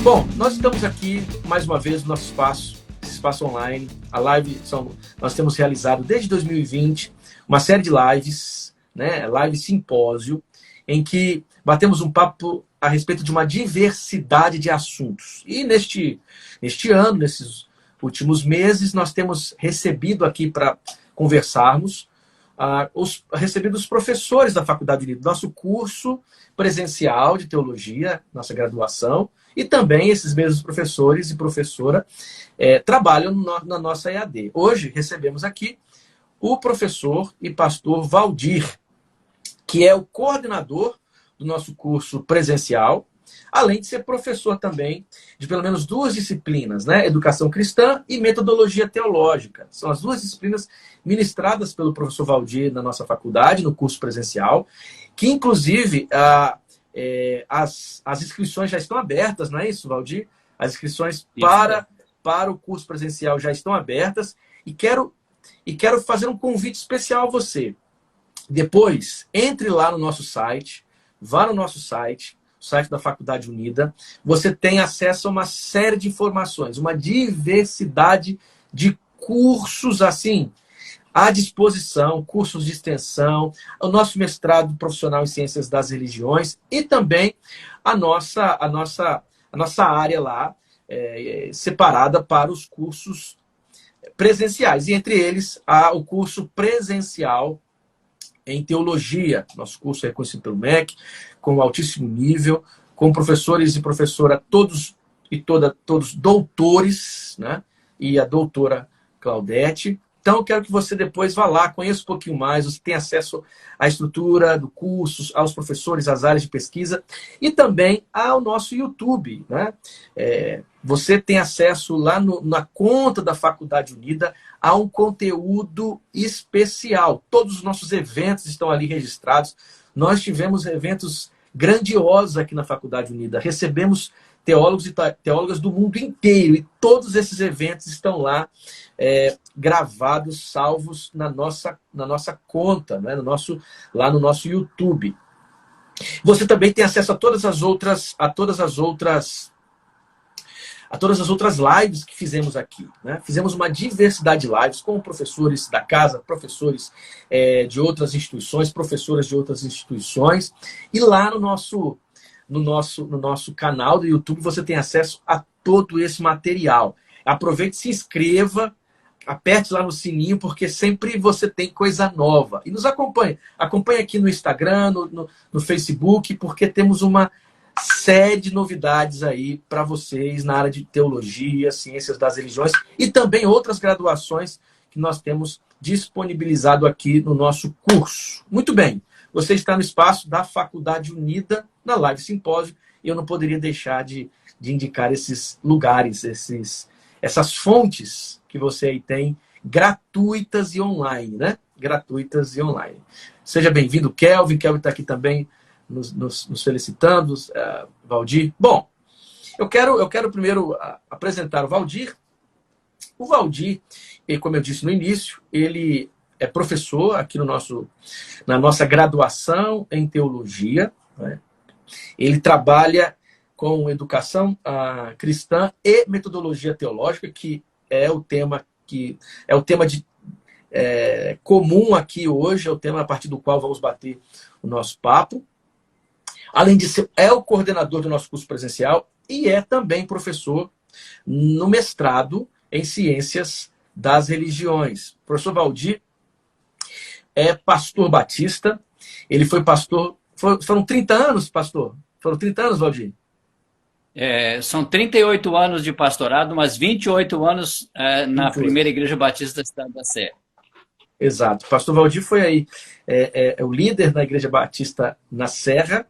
Bom, nós estamos aqui mais uma vez no nosso espaço online. Nós temos realizado desde 2020 uma série de lives, né, live simpósio, em que batemos um papo a respeito de uma diversidade de assuntos. E neste ano, nesses últimos meses, nós temos recebido aqui para conversarmos recebido os professores da Faculdade Unida, nosso curso presencial de teologia, nossa graduação, e também esses mesmos professores e professora trabalham na nossa EAD. Hoje recebemos aqui o professor e pastor Valdir, que é o coordenador do nosso curso presencial, além de ser professor também de pelo menos duas disciplinas, né? Educação cristã e metodologia teológica. São as duas disciplinas ministradas pelo professor Valdir na nossa faculdade, no curso presencial, que inclusive as inscrições já estão abertas, não é isso, Valdir? As inscrições para o curso presencial já estão abertas e quero fazer um convite especial a você. Depois, entre lá no nosso site, vá no nosso site, o site da Faculdade Unida, você tem acesso a uma série de informações, uma diversidade de cursos assim à disposição, cursos de extensão, o nosso mestrado profissional em Ciências das Religiões e também a nossa área lá separada para os cursos presenciais. E entre eles, há o curso presencial em teologia. Nosso curso é reconhecido pelo MEC, com altíssimo nível, com professores e professora, todos doutores, né? E a doutora Claudete. Então, eu quero que você depois vá lá, conheça um pouquinho mais, você tem acesso à estrutura do curso, aos professores, às áreas de pesquisa e também ao nosso YouTube, né? Você tem acesso lá na conta da Faculdade Unida a um conteúdo especial. Todos os nossos eventos estão ali registrados. Nós tivemos eventos grandiosos aqui na Faculdade Unida. Recebemos teólogos e teólogas do mundo inteiro. E todos esses eventos estão lá gravados, salvos na nossa conta, né? Lá no nosso YouTube. Você também tem acesso a todas as outras lives que fizemos aqui, né? Fizemos uma diversidade de lives com professores da casa, professores de outras instituições, professoras de outras instituições. E lá no nosso canal do YouTube você tem acesso a todo esse material. Aproveite, se inscreva, aperte lá no sininho, porque sempre você tem coisa nova. E nos acompanhe. Acompanhe aqui no Instagram, no Facebook, porque temos uma série de novidades aí para vocês na área de teologia, ciências das religiões e também outras graduações que nós temos disponibilizado aqui no nosso curso. Muito bem, você está no espaço da Faculdade Unida, na Live Simpósio, e eu não poderia deixar de indicar esses lugares, essas fontes que você aí tem, gratuitas e online, né? Gratuitas e online. Seja bem-vindo, Kelvin. Kelvin está aqui também nos felicitando, Valdir. Bom, eu quero primeiro apresentar o Valdir. O Valdir, como eu disse no início, ele é professor aqui na nossa graduação em teologia, né? Ele trabalha com educação cristã e metodologia teológica, que é o tema comum aqui hoje, é o tema a partir do qual vamos bater o nosso papo. Além disso, é o coordenador do nosso curso presencial e é também professor no mestrado em Ciências das Religiões. O professor Valdir é pastor batista. Ele foi pastor... Foram 30 anos, pastor? Foram 30 anos, Valdir? São 38 anos de pastorado, mas 28 anos na primeira Igreja Batista da Cidade da Serra. Exato. O pastor Valdir foi aí o líder da Igreja Batista na Serra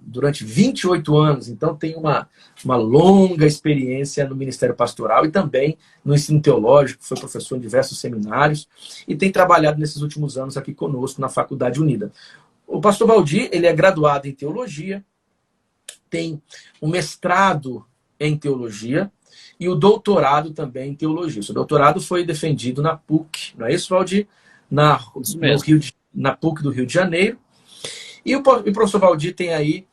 durante 28 anos. Então tem uma longa experiência no ministério pastoral e também no ensino teológico. Foi professor em diversos seminários e tem trabalhado nesses últimos anos aqui conosco na Faculdade Unida. O pastor Valdir, ele é graduado em teologia, tem um mestrado em teologia e o doutorado também em teologia. O seu doutorado foi defendido na PUC, não é isso, Valdir? Na PUC do Rio de Janeiro. E o professor Valdir tem aí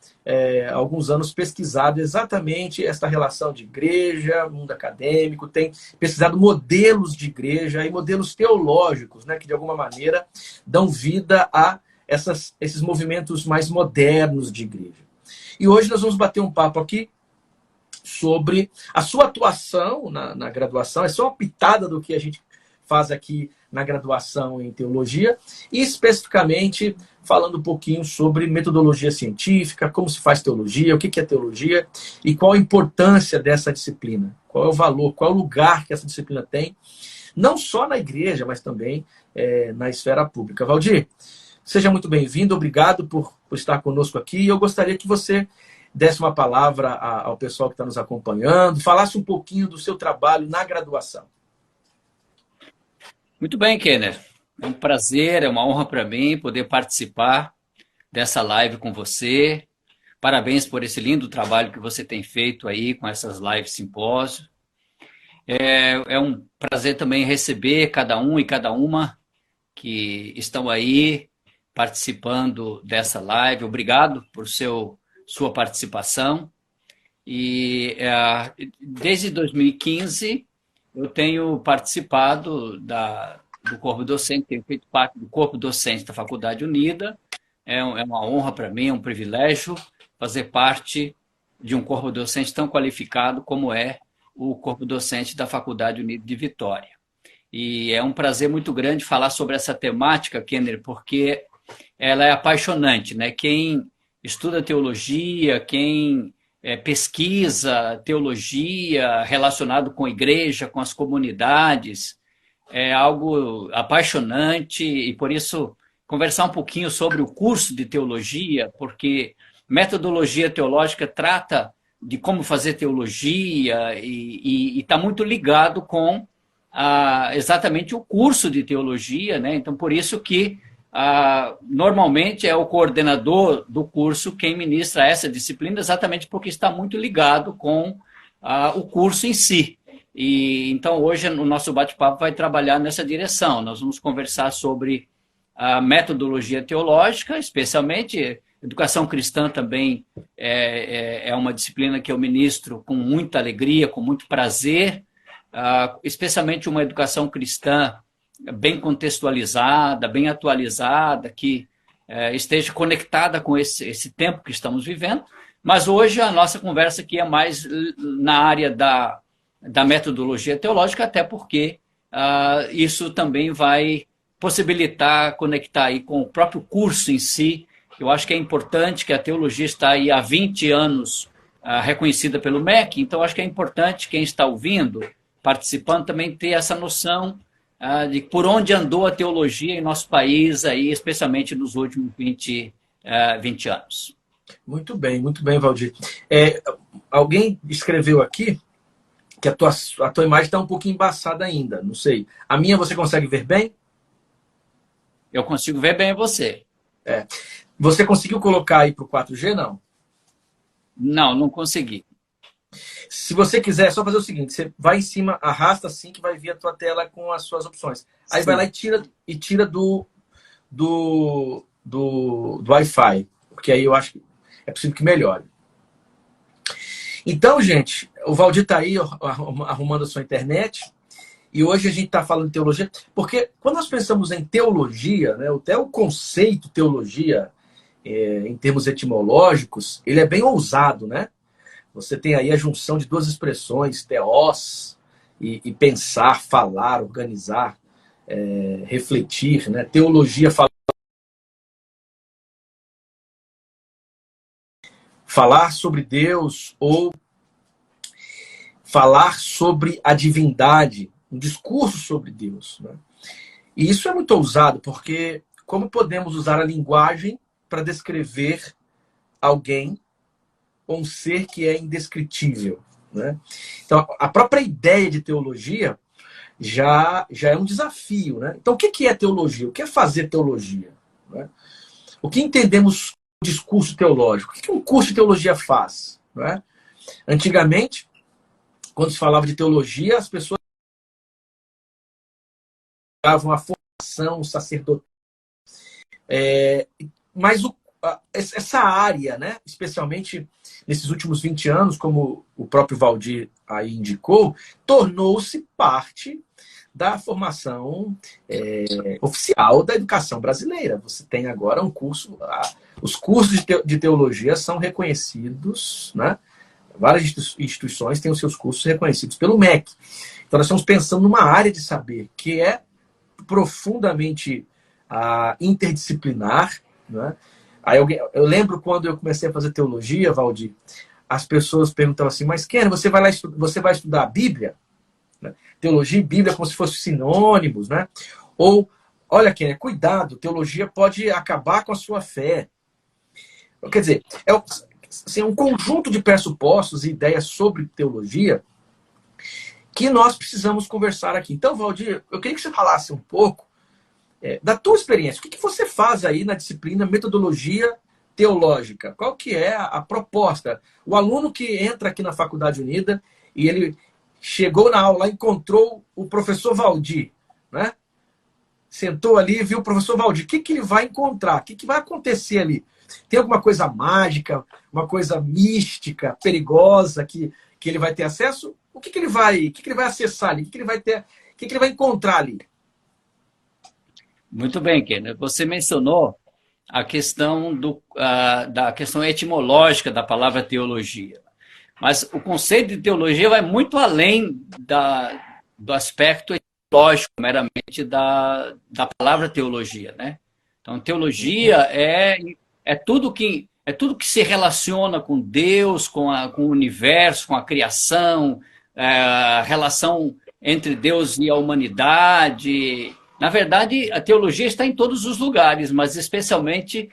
há alguns anos pesquisado exatamente esta relação de igreja, mundo acadêmico, tem pesquisado modelos de igreja e modelos teológicos, né, que de alguma maneira dão vida a esses movimentos mais modernos de igreja. E hoje nós vamos bater um papo aqui sobre a sua atuação na graduação, é só uma pitada do que a gente faz aqui na graduação em teologia, e especificamente falando um pouquinho sobre metodologia científica, como se faz teologia, o que é teologia e qual a importância dessa disciplina, qual é o valor, qual é o lugar que essa disciplina tem, não só na igreja, mas também na esfera pública. Valdir, seja muito bem-vindo, obrigado por estar conosco aqui, e eu gostaria que você desse uma palavra ao pessoal que está nos acompanhando, falasse um pouquinho do seu trabalho na graduação. Muito bem, Kenner. É um prazer, é uma honra para mim poder participar dessa live com você. Parabéns por esse lindo trabalho que você tem feito aí com essas lives simpósio. É um prazer também receber cada um e cada uma que estão aí participando dessa live. Obrigado por sua participação. E desde 2015 eu tenho participado do corpo docente, tenho feito parte do corpo docente da Faculdade Unida. É uma honra para mim, é um privilégio fazer parte de um corpo docente tão qualificado como é o corpo docente da Faculdade Unida de Vitória. E é um prazer muito grande falar sobre essa temática, Kenner, porque ela é apaixonante, né? Quem estuda teologia, quem pesquisa teologia relacionado com a igreja, com as comunidades, é algo apaixonante, e por isso conversar um pouquinho sobre o curso de teologia, porque metodologia teológica trata de como fazer teologia e está muito ligado com exatamente o curso de teologia, né? Então, por isso que normalmente é o coordenador do curso quem ministra essa disciplina, exatamente porque está muito ligado com o curso em si. E então hoje o nosso bate-papo vai trabalhar nessa direção. Nós vamos conversar sobre a metodologia teológica, especialmente educação cristã também é uma disciplina que eu ministro com muita alegria, com muito prazer, especialmente uma educação cristã bem contextualizada, bem atualizada, que esteja conectada com esse tempo que estamos vivendo. Mas hoje a nossa conversa aqui é mais na área da metodologia teológica, até porque isso também vai possibilitar conectar aí com o próprio curso em si. Eu acho que é importante, que a teologia está aí há 20 anos reconhecida pelo MEC, então acho que é importante quem está ouvindo, participando, também ter essa noção de por onde andou a teologia em nosso país, aí, especialmente nos últimos 20 anos. Muito bem, Valdir. Alguém escreveu aqui que a tua imagem está um pouquinho embaçada ainda, não sei. A minha você consegue ver bem? Eu consigo ver bem você. Você conseguiu colocar aí para o 4G, não? Não consegui. Se você quiser, é só fazer o seguinte: você vai em cima, arrasta assim que vai vir a tua tela com as suas opções. Aí Sim. Vai lá e tira do Wi-Fi, porque aí eu acho que é possível que melhore. Então, gente, o Valdir está aí arrumando a sua internet, e hoje a gente está falando de teologia, porque quando nós pensamos em teologia, né, até o conceito teologia, em termos etimológicos, ele é bem ousado, né? Você tem aí a junção de duas expressões, teós, e pensar, falar, organizar, refletir, né? Teologia falar sobre Deus ou falar sobre a divindade, um discurso sobre Deus, né? E isso é muito ousado, porque como podemos usar a linguagem para descrever alguém ou um ser que é indescritível, né? Então, a própria ideia de teologia já é um desafio, né? Então, o que é teologia? O que é fazer teologia, né? O que entendemos por discurso teológico? O que um curso de teologia faz, né? Antigamente, quando se falava de teologia, as pessoas davam a formação sacerdotal. Mas essa área, né, especialmente nesses últimos 20 anos, como o próprio Valdir aí indicou, tornou-se parte da formação oficial da educação brasileira. Você tem agora um curso, os cursos de teologia são reconhecidos, né? Várias instituições têm os seus cursos reconhecidos pelo MEC. Então nós estamos pensando numa área de saber que é profundamente interdisciplinar, né? Aí eu lembro quando eu comecei a fazer teologia, Valdir, as pessoas perguntavam assim, mas Ken, você vai estudar a Bíblia? Teologia e Bíblia como se fossem sinônimos, né? Ou, olha, Ken, cuidado, teologia pode acabar com a sua fé. Quer dizer, assim, um conjunto de pressupostos e ideias sobre teologia que nós precisamos conversar aqui. Então, Valdir, eu queria que você falasse um pouco da tua experiência. O que você faz aí na disciplina Metodologia Teológica? Qual que é a proposta? O aluno que entra aqui na Faculdade Unida e ele chegou na aula, encontrou o professor Valdir, né? Sentou ali e viu o professor Valdir. O que ele vai encontrar? O que vai acontecer ali? Tem alguma coisa mágica, uma coisa mística, perigosa que ele vai ter acesso? O que ele vai acessar ali? O que ele vai ter? O que ele vai encontrar ali? Muito bem, Kenner. Você mencionou a questão da questão etimológica da palavra teologia. Mas o conceito de teologia vai muito além do aspecto etimológico, meramente da palavra teologia, né? Então, teologia é tudo que se relaciona com Deus, com o universo, com a criação, a relação entre Deus e a humanidade. Na verdade, a teologia está em todos os lugares, mas especialmente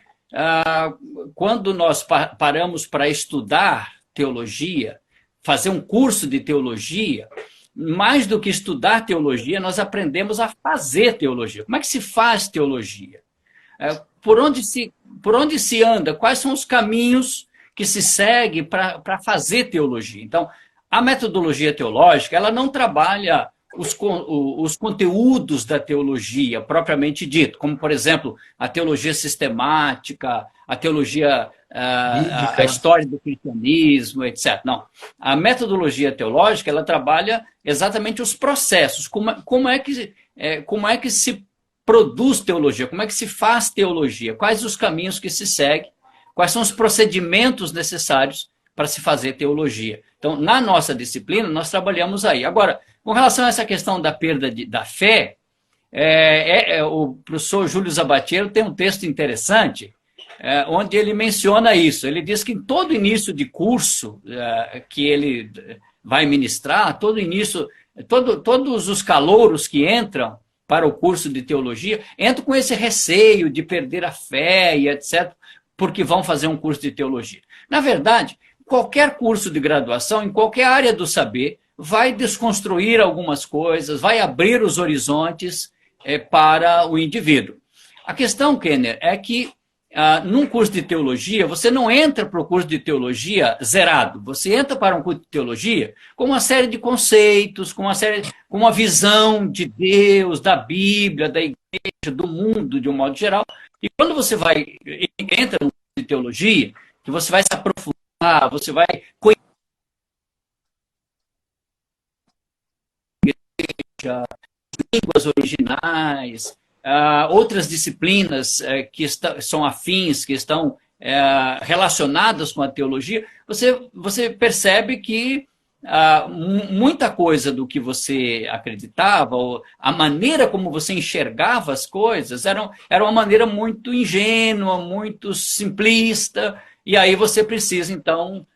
quando nós paramos para estudar teologia, fazer um curso de teologia, mais do que estudar teologia, nós aprendemos a fazer teologia. Como é que se faz teologia? Por onde se anda? Quais são os caminhos que se segue para fazer teologia? Então, a metodologia teológica, ela não trabalha os conteúdos da teologia propriamente dito, como, por exemplo, a teologia sistemática, a teologia, a história do cristianismo, etc. Não. A metodologia teológica, ela trabalha exatamente os processos, como é que se produz teologia, como é que se faz teologia, quais os caminhos que se segue, quais são os procedimentos necessários para se fazer teologia. Então, na nossa disciplina, nós trabalhamos aí. Agora, com relação a essa questão da perda da fé, o professor Júlio Zabatiero tem um texto interessante, onde ele menciona isso. Ele diz que em todo início de curso que ele vai ministrar, todos os calouros que entram para o curso de teologia, entram com esse receio de perder a fé e etc., porque vão fazer um curso de teologia. Na verdade, qualquer curso de graduação, em qualquer área do saber, vai desconstruir algumas coisas, vai abrir os horizontes para o indivíduo. A questão, Kenner, é que num curso de teologia, você não entra para o curso de teologia zerado. Você entra para um curso de teologia com uma série de conceitos, com uma visão de Deus, da Bíblia, da igreja, do mundo, de um modo geral. E quando você entra no curso de teologia, que você vai se aprofundar, você vai conhecer línguas originais, outras disciplinas que são afins, que estão relacionadas com a teologia, você percebe que muita coisa do que você acreditava, ou a maneira como você enxergava as coisas, era uma maneira muito ingênua, muito simplista, e aí você precisa, então,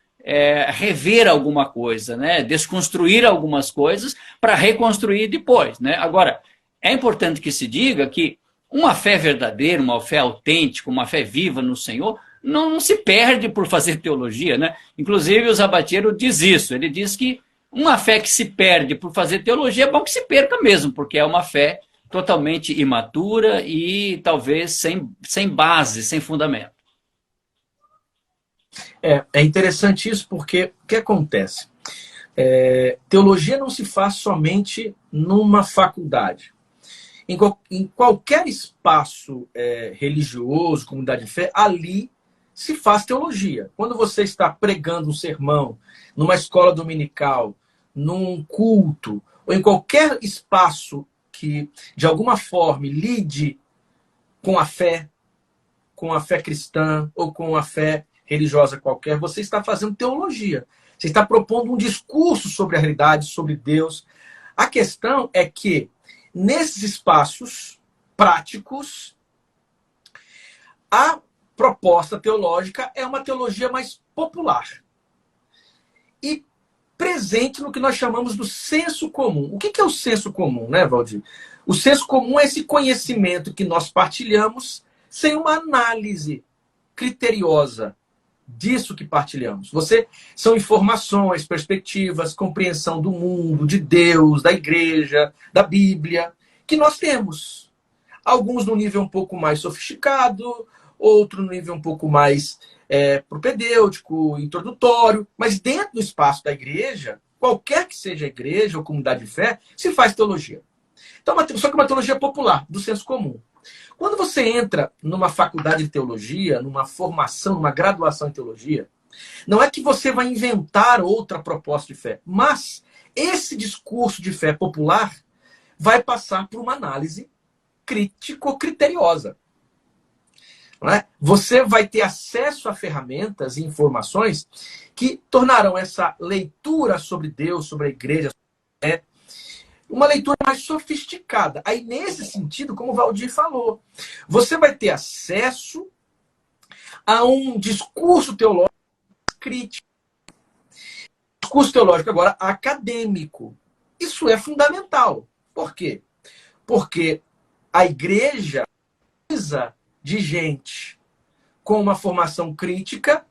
rever alguma coisa, né? Desconstruir algumas coisas para reconstruir depois, né? Agora, é importante que se diga que uma fé verdadeira, uma fé autêntica, uma fé viva no Senhor, não se perde por fazer teologia, né? Inclusive, o Zabatiero diz isso. Ele diz que uma fé que se perde por fazer teologia é bom que se perca mesmo, porque é uma fé totalmente imatura e talvez sem base, sem fundamento. É interessante isso porque o que acontece? Teologia não se faz somente numa faculdade. Em qualquer espaço religioso, comunidade de fé, ali se faz teologia. Quando você está pregando um sermão numa escola dominical, num culto, ou em qualquer espaço que, de alguma forma, lide com a fé cristã ou com a fé religiosa qualquer, você está fazendo teologia. Você está propondo um discurso sobre a realidade, sobre Deus. A questão é que, nesses espaços práticos, a proposta teológica é uma teologia mais popular e presente no que nós chamamos do senso comum. O que é o senso comum, né, Valdir? O senso comum é esse conhecimento que nós partilhamos sem uma análise criteriosa disso que partilhamos. São informações, perspectivas, compreensão do mundo, de Deus, da igreja, da Bíblia, que nós temos. Alguns no nível um pouco mais sofisticado, outro no nível um pouco mais propedêutico, introdutório, mas dentro do espaço da igreja, qualquer que seja a igreja ou comunidade de fé, se faz teologia. Então, só que uma teologia popular, do senso comum. Quando você entra numa faculdade de teologia, numa formação, numa graduação em teologia, não é que você vai inventar outra proposta de fé, mas esse discurso de fé popular vai passar por uma análise crítico-criteriosa. Não é? Você vai ter acesso a ferramentas e informações que tornarão essa leitura sobre Deus, sobre a igreja, uma leitura mais sofisticada. Aí, nesse sentido, como o Valdir falou, você vai ter acesso a um discurso teológico crítico. Discurso teológico, agora, acadêmico. Isso é fundamental. Por quê? Porque a igreja precisa de gente com uma formação crítica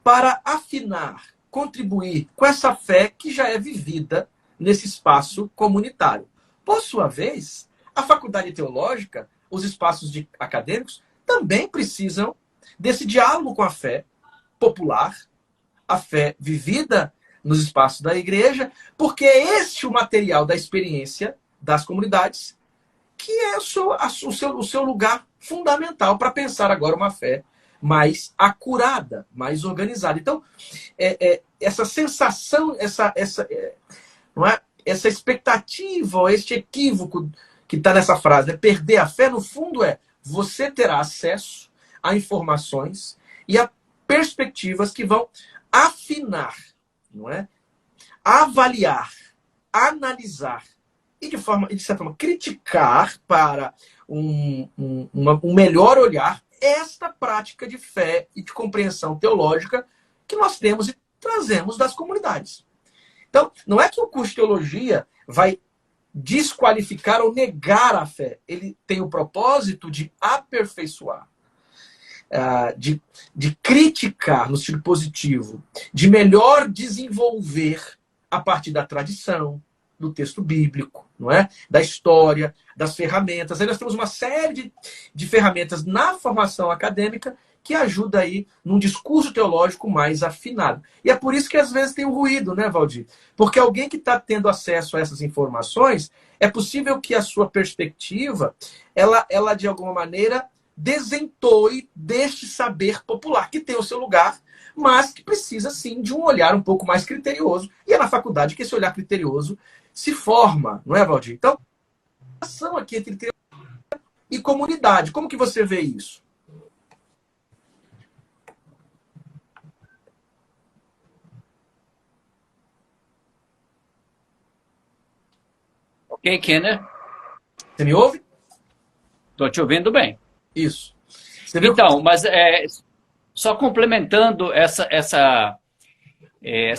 para afinar, contribuir com essa fé que já é vivida nesse espaço comunitário. Por sua vez, a faculdade teológica, os espaços acadêmicos, também precisam desse diálogo com a fé popular, a fé vivida nos espaços da igreja, porque é este o material da experiência das comunidades, que é o seu lugar fundamental para pensar agora uma fé mais acurada, mais organizada. Então, essa sensação, não é? Essa expectativa, este equívoco que está nessa frase, perder a fé, no fundo você terá acesso a informações e a perspectivas que vão afinar, não é? Avaliar, analisar e, de certa forma, criticar para um melhor olhar esta prática de fé e de compreensão teológica que nós temos e trazemos das comunidades. Então, não é que o curso de teologia vai desqualificar ou negar a fé. Ele tem o propósito de aperfeiçoar, de criticar no sentido positivo, de melhor desenvolver a partir da tradição, do texto bíblico, não é? Da história, das ferramentas. Aí nós temos uma série de ferramentas na formação acadêmica que ajuda aí num discurso teológico mais afinado. E é por isso que às vezes tem um ruído, né, Valdir? Porque alguém que está tendo acesso a essas informações, é possível que a sua perspectiva, ela de alguma maneira, desentoe deste saber popular, que tem o seu lugar, mas que precisa, sim, de um olhar um pouco mais criterioso. E é na faculdade que esse olhar criterioso se forma, não é, Valdir? Então, a relação aqui entre teologia e comunidade, como que você vê isso? Ok, Kenner? Você me ouve? Estou te ouvindo bem. Isso. Então, mas só complementando essa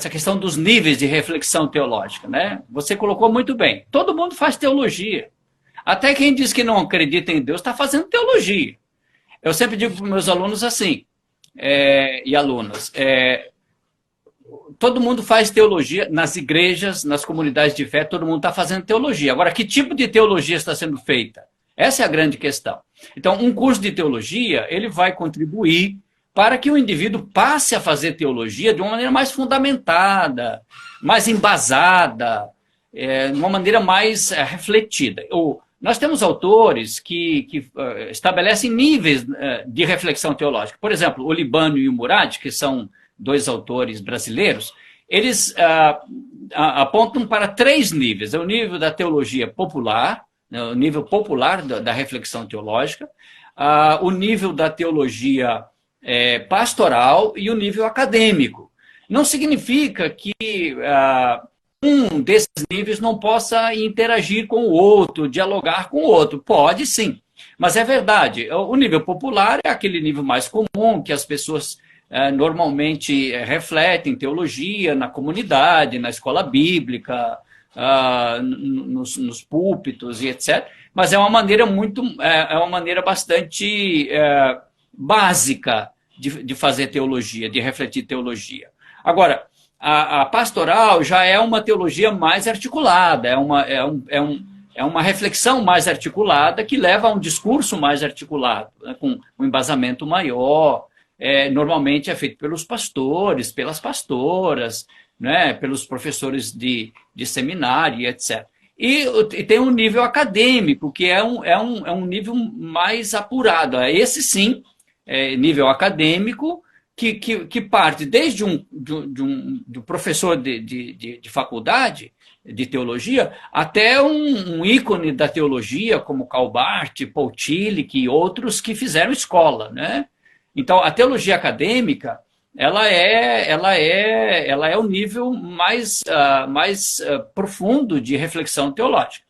questão dos níveis de reflexão teológica, né? Você colocou muito bem. Todo mundo faz teologia. Até quem diz que não acredita em Deus está fazendo teologia. Eu sempre digo para os meus alunos assim, e alunas, todo mundo faz teologia nas igrejas, nas comunidades de fé, todo mundo está fazendo teologia. Agora, que tipo de teologia está sendo feita? Essa é a grande questão. Então, um curso de teologia, ele vai contribuir para que o indivíduo passe a fazer teologia de uma maneira mais fundamentada, mais embasada, de uma maneira mais refletida. nós temos autores que estabelecem níveis de reflexão teológica. Por exemplo, o Libânio e o Murad, que são dois autores brasileiros, eles apontam para 3 níveis. É o nível da teologia popular, né, o nível popular da reflexão teológica, o nível da teologia pastoral e o nível acadêmico. Não significa que um desses níveis não possa interagir com o outro, dialogar com o outro. Pode sim, mas é verdade. O nível popular é aquele nível mais comum, que as pessoas normalmente refletem teologia na comunidade, na escola bíblica, nos púlpitos e etc. Mas é uma maneira bastante básica de fazer teologia, de refletir teologia. Agora, a pastoral já é uma teologia mais articulada, é uma reflexão mais articulada que leva a um discurso mais articulado, né, com um embasamento maior. Normalmente é feito pelos pastores, pelas pastoras, né, pelos professores de seminário, etc. E tem um nível acadêmico, que é um nível mais apurado. Esse sim, nível acadêmico, que parte desde do professor de faculdade, de teologia, até um ícone da teologia, como Karl Barth, Paul Tillich e outros que fizeram escola, né? Então, a teologia acadêmica, ela é o nível mais profundo de reflexão teológica.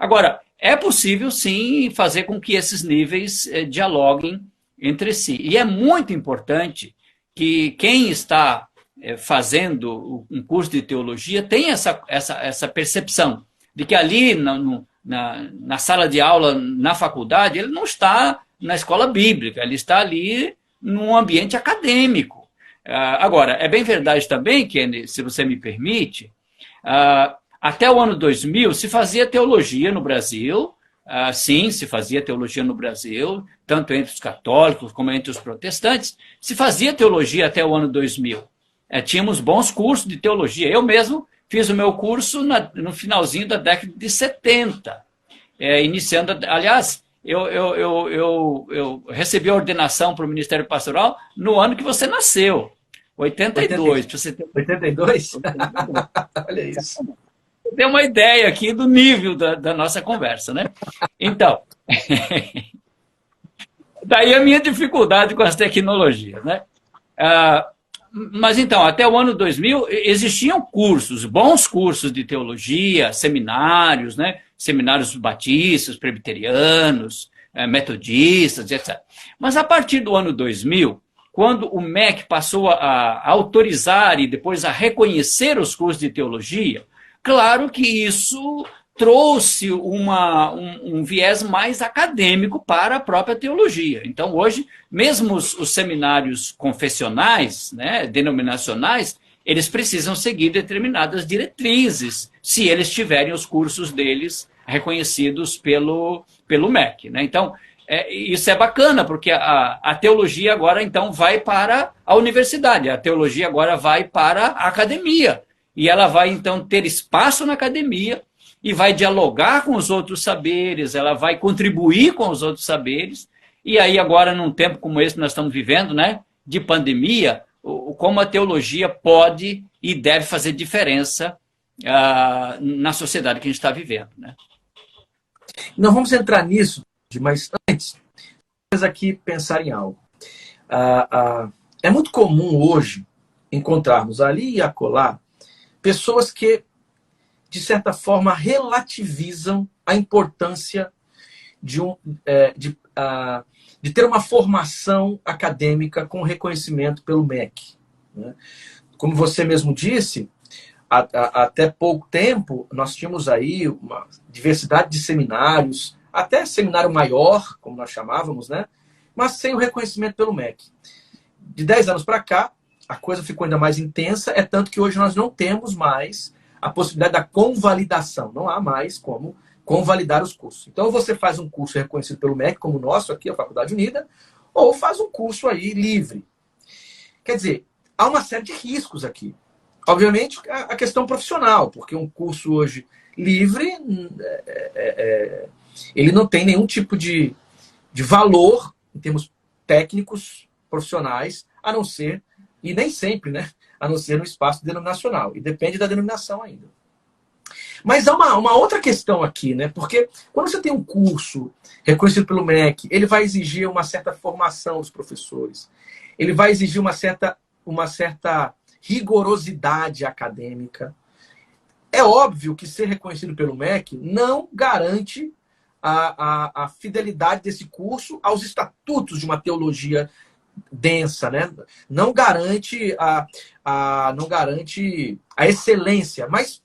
Agora, é possível, sim, fazer com que esses níveis dialoguem entre si. E é muito importante que quem está fazendo um curso de teologia tenha essa percepção de que ali na sala de aula, na faculdade, ele não está na escola bíblica, ele está ali num ambiente acadêmico. Agora, é bem verdade também, Kenny, se você me permite, até o ano 2000 se fazia teologia no Brasil, sim, se fazia teologia no Brasil, tanto entre os católicos como entre os protestantes, se fazia teologia até o ano 2000. Tínhamos bons cursos de teologia. Eu mesmo fiz o meu curso no finalzinho da década de 70, iniciando, aliás, eu recebi a ordenação para o Ministério Pastoral no ano que você nasceu, 82. 82? Olha isso. Deu uma ideia aqui do nível da nossa conversa, né? Então, daí a minha dificuldade com as tecnologias, né? Mas então, até o ano 2000, existiam cursos, bons cursos de teologia, seminários, né? Seminários batistas, presbiterianos, metodistas, etc. Mas a partir do ano 2000, quando o MEC passou a autorizar e depois a reconhecer os cursos de teologia, claro que isso trouxe um viés mais acadêmico para a própria teologia. Então, hoje, mesmo os seminários confessionais, né, denominacionais, eles precisam seguir determinadas diretrizes, se eles tiverem os cursos deles reconhecidos pelo MEC. Né? Então, isso é bacana, porque a teologia agora, então, vai para a universidade, a teologia agora vai para a academia, e ela vai, então, ter espaço na academia, e vai dialogar com os outros saberes, ela vai contribuir com os outros saberes, e aí agora, num tempo como esse que nós estamos vivendo, né, de pandemia, como a teologia pode e deve fazer diferença na sociedade que a gente está vivendo. Né? Nós vamos entrar nisso, mas antes, vamos aqui pensar em algo. É muito comum hoje encontrarmos ali e acolá pessoas que, de certa forma, relativizam a importância de ter uma formação acadêmica com reconhecimento pelo MEC. Né? Como você mesmo disse, até pouco tempo, nós tínhamos aí uma diversidade de seminários, até seminário maior, como nós chamávamos, né? Mas sem o reconhecimento pelo MEC. De 10 anos para cá, a coisa ficou ainda mais intensa, é tanto que hoje nós não temos mais a possibilidade da convalidação. Não há mais como convalidar os cursos. Então, você faz um curso reconhecido pelo MEC, como o nosso aqui, a Faculdade Unida, ou faz um curso aí livre. Quer dizer, há uma série de riscos aqui. Obviamente, a questão profissional, porque um curso hoje livre ele não tem nenhum tipo de valor em termos técnicos, profissionais, a não ser, e nem sempre, né? A não ser no espaço denominacional. E depende da denominação ainda. Mas há uma outra questão aqui, né? Porque quando você tem um curso reconhecido pelo MEC, ele vai exigir uma certa formação dos professores. Ele vai exigir uma certa rigorosidade acadêmica. É óbvio que ser reconhecido pelo MEC não garante a fidelidade desse curso aos estatutos de uma teologia densa, né? Não garante não garante a excelência, mas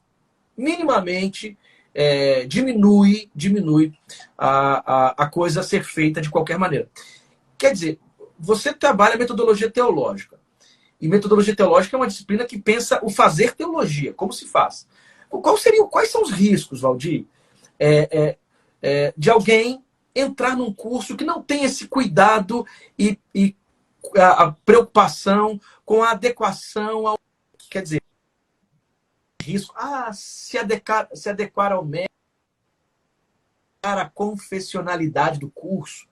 minimamente diminui a coisa a ser feita de qualquer maneira. Quer dizer, você trabalha metodologia teológica. E metodologia teológica é uma disciplina que pensa o fazer teologia, como se faz. Quais são os riscos, Valdir, de alguém entrar num curso que não tem esse cuidado e a preocupação com a adequação ao... Quer dizer, risco. Se adequar ao método, a confessionalidade do curso.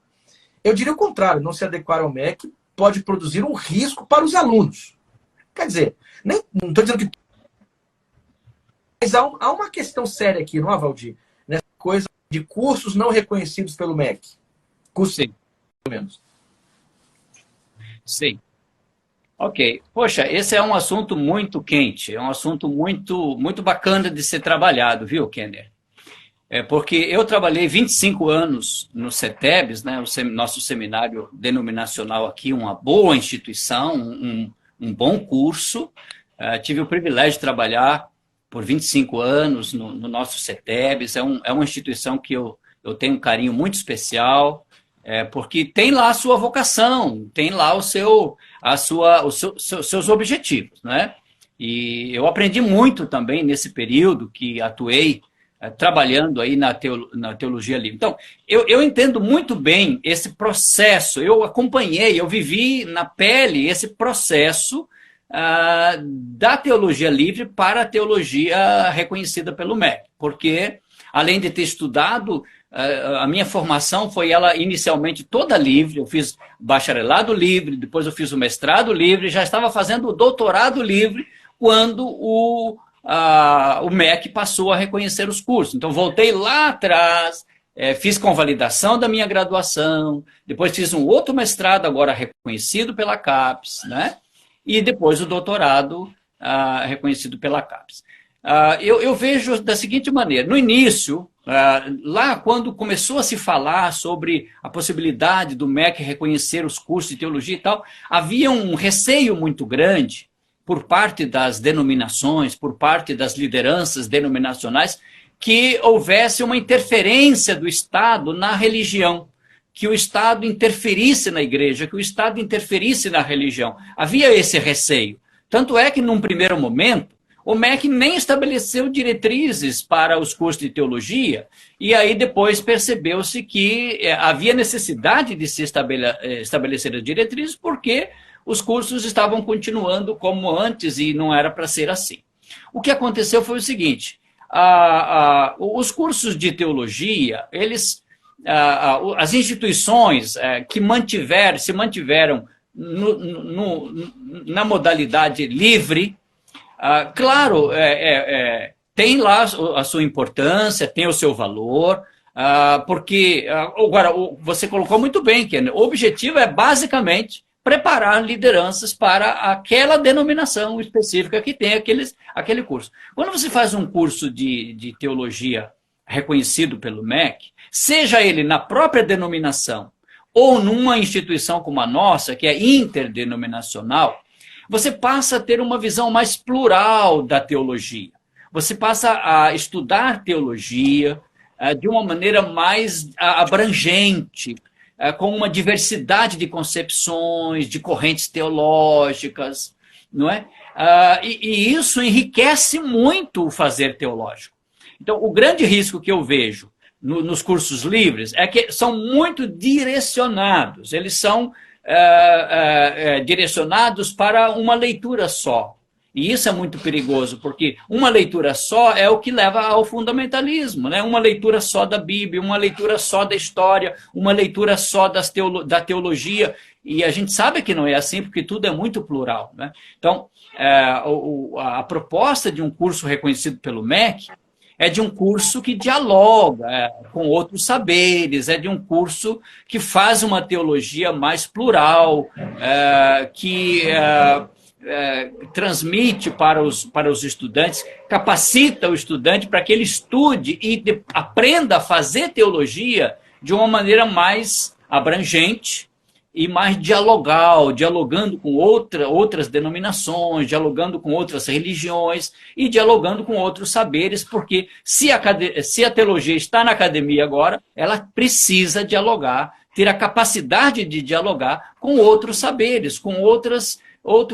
Eu diria o contrário, não se adequar ao MEC pode produzir um risco para os alunos. Quer dizer, não estou dizendo que... Mas há uma questão séria aqui, não é, Valdir? Nessa coisa de cursos não reconhecidos pelo MEC. Cursos, Sim. pelo menos. Sim. Ok. Poxa, esse é um assunto muito quente, é um assunto muito, muito bacana de ser trabalhado, viu, Kenner? Porque eu trabalhei 25 anos no CETEBS, né, o nosso seminário denominacional aqui, uma boa instituição, um bom curso. Tive o privilégio de trabalhar por 25 anos no nosso CETEBS. É uma instituição que eu tenho um carinho muito especial, porque tem lá a sua vocação, tem lá os seus objetivos, né? E eu aprendi muito também nesse período que atuei trabalhando aí na teologia livre. Então, eu entendo muito bem esse processo, eu acompanhei, eu vivi na pele esse processo da teologia livre para a teologia reconhecida pelo MEC, porque, além de ter estudado, a minha formação foi ela inicialmente toda livre, eu fiz bacharelado livre, depois eu fiz o mestrado livre, já estava fazendo o doutorado livre quando o MEC passou a reconhecer os cursos. Então, voltei lá atrás, fiz convalidação da minha graduação, depois fiz um outro mestrado, agora reconhecido pela CAPES, né? E depois o doutorado reconhecido pela CAPES. Eu vejo da seguinte maneira, no início, lá quando começou a se falar sobre a possibilidade do MEC reconhecer os cursos de teologia e tal, havia um receio muito grande por parte das denominações, por parte das lideranças denominacionais, que houvesse uma interferência do Estado na religião, que o Estado interferisse na igreja, que o Estado interferisse na religião. Havia esse receio. Tanto é que, num primeiro momento, o MEC nem estabeleceu diretrizes para os cursos de teologia, e aí depois percebeu-se que havia necessidade de se estabelecer as diretrizes, porque os cursos estavam continuando como antes e não era para ser assim. O que aconteceu foi o seguinte, os cursos de teologia, as instituições que se mantiveram na modalidade livre, claro, tem lá a sua importância, tem o seu valor, porque, agora, você colocou muito bem, Ken, o objetivo é basicamente preparar lideranças para aquela denominação específica que tem aquele curso. Quando você faz um curso de teologia reconhecido pelo MEC, seja ele na própria denominação ou numa instituição como a nossa, que é interdenominacional, você passa a ter uma visão mais plural da teologia. Você passa a estudar teologia de uma maneira mais abrangente, com uma diversidade de concepções, de correntes teológicas, não é? E isso enriquece muito o fazer teológico. Então, o grande risco que eu vejo nos cursos livres é que são muito direcionados, eles são direcionados para uma leitura só. E isso é muito perigoso, porque uma leitura só é o que leva ao fundamentalismo, né? Uma leitura só da Bíblia, uma leitura só da história, uma leitura só da teologia. E a gente sabe que não é assim, porque tudo é muito plural, né? Então, a proposta de um curso reconhecido pelo MEC é de um curso que dialoga com outros saberes, é de um curso que faz uma teologia mais plural, que transmite para os estudantes, capacita o estudante para que ele estude e aprenda a fazer teologia de uma maneira mais abrangente e mais dialogal, dialogando com outras denominações, dialogando com outras religiões e dialogando com outros saberes, porque se a teologia está na academia agora, ela precisa dialogar, ter a capacidade de dialogar com outros saberes, com outros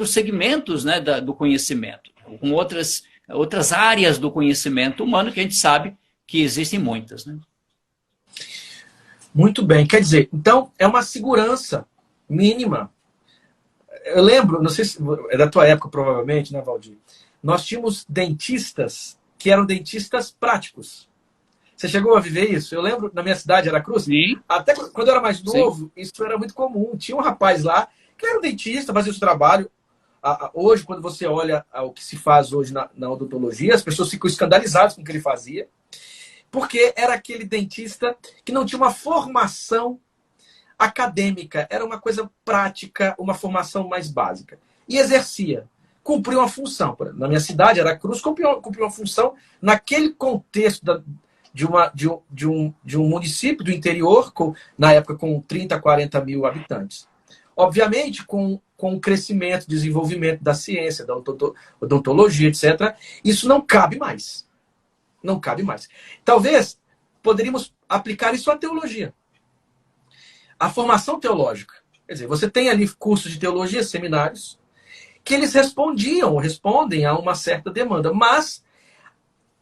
segmentos, né, do conhecimento, com outras áreas do conhecimento humano, que a gente sabe que existem muitas, né? Muito bem. Quer dizer, então, é uma segurança mínima. Eu lembro, não sei se é da tua época, provavelmente, né, Valdir? Nós tínhamos dentistas que eram dentistas práticos. Você chegou a viver isso? Eu lembro, na minha cidade, Aracruz, Sim. até quando eu era mais novo, Sim. isso era muito comum. Tinha um rapaz lá que era um dentista, fazia o seu trabalho. Hoje, quando você olha o que se faz hoje na odontologia, as pessoas ficam escandalizadas com o que ele fazia, porque era aquele dentista que não tinha uma formação acadêmica, era uma coisa prática, uma formação mais básica. E exercia, cumpriu uma função. Na minha cidade, Aracruz, cumpriu uma função naquele contexto de um município do interior, na época com 30, 40 mil habitantes. Obviamente, com o crescimento, desenvolvimento da ciência, da odontologia, etc., isso não cabe mais. Não cabe mais. Talvez poderíamos aplicar isso à teologia. A formação teológica. Quer dizer, você tem ali cursos de teologia, seminários, que eles respondem a uma certa demanda. Mas,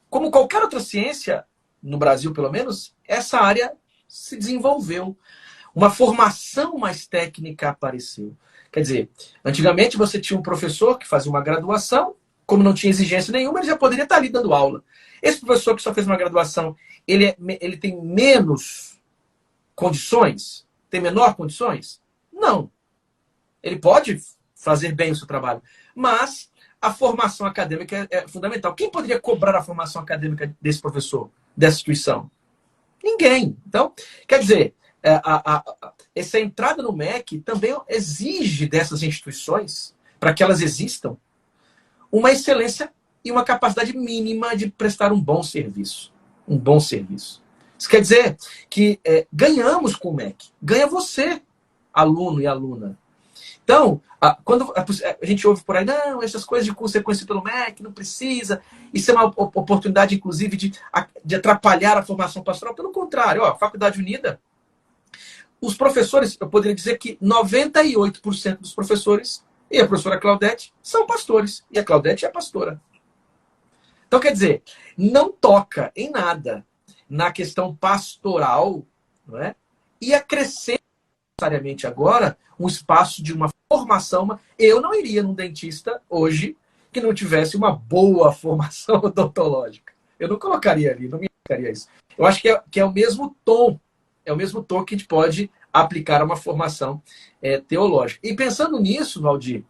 como qualquer outra ciência, no Brasil pelo menos, essa área se desenvolveu. Uma formação mais técnica apareceu. Quer dizer, antigamente você tinha um professor que fazia uma graduação, como não tinha exigência nenhuma, ele já poderia estar ali dando aula. Esse professor que só fez uma graduação, ele tem menos condições? Tem menor condições? Não. Ele pode fazer bem o seu trabalho. Mas a formação acadêmica é fundamental. Quem poderia cobrar a formação acadêmica desse professor, dessa instituição? Ninguém. Então, quer dizer, essa entrada no MEC também exige dessas instituições, para que elas existam, uma excelência e uma capacidade mínima de prestar um bom serviço. Um bom serviço. Isso quer dizer que ganhamos com o MEC. Ganha você, aluno e aluna. Então, quando a gente ouve por aí, não, essas coisas de curso reconhecido pelo MEC, não precisa. Isso é uma oportunidade, inclusive, de atrapalhar a formação pastoral. Pelo contrário, Faculdade Unida, os professores, eu poderia dizer que 98% dos professores e a professora Claudete são pastores. E a Claudete é pastora. Então, quer dizer, não toca em nada na questão pastoral, não é? E acrescenta necessariamente agora um espaço de uma formação. Eu não iria num dentista hoje que não tivesse uma boa formação odontológica. Eu não colocaria ali, não me colocaria isso. Eu acho que é o mesmo tom. É o mesmo tom que a gente pode aplicar a uma formação teológica. E pensando nisso, Valdir,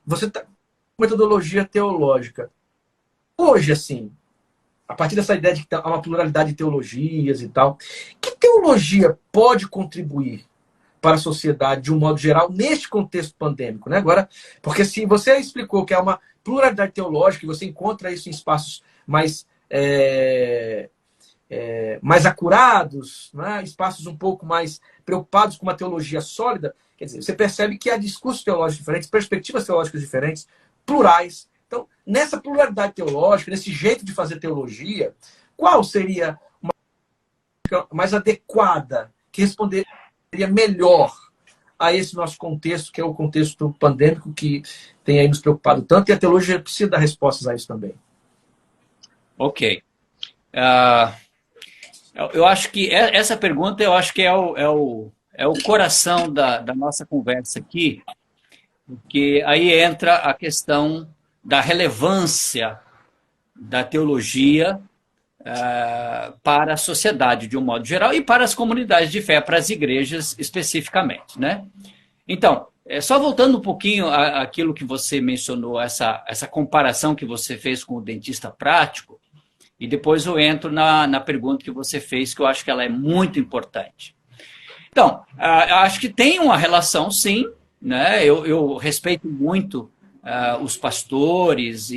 você está com metodologia teológica. Hoje, assim, a partir dessa ideia de que há uma pluralidade de teologias e tal, que teologia pode contribuir para a sociedade de um modo geral neste contexto pandêmico, né? Agora, porque se você explicou que há uma pluralidade teológica e você encontra isso em espaços mais mais acurados, né? Espaços um pouco mais preocupados com uma teologia sólida, quer dizer, você percebe que há discursos teológicos diferentes, perspectivas teológicas diferentes, plurais. Então, nessa pluralidade teológica, nesse jeito de fazer teologia, qual seria uma mais adequada, que responderia melhor a esse nosso contexto, que é o contexto pandêmico que tem aí nos preocupado tanto, e a teologia precisa dar respostas a isso também. Ok. Eu acho que essa pergunta eu acho que é o coração da nossa conversa aqui, porque aí entra a questão da relevância da teologia para a sociedade de um modo geral e para as comunidades de fé, para as igrejas especificamente, né? Então, só voltando um pouquinho àquilo que você mencionou, essa comparação que você fez com o dentista prático, e depois eu entro na pergunta que você fez, que eu acho que ela é muito importante. Então, acho que tem uma relação, sim, né? Eu respeito muito os pastores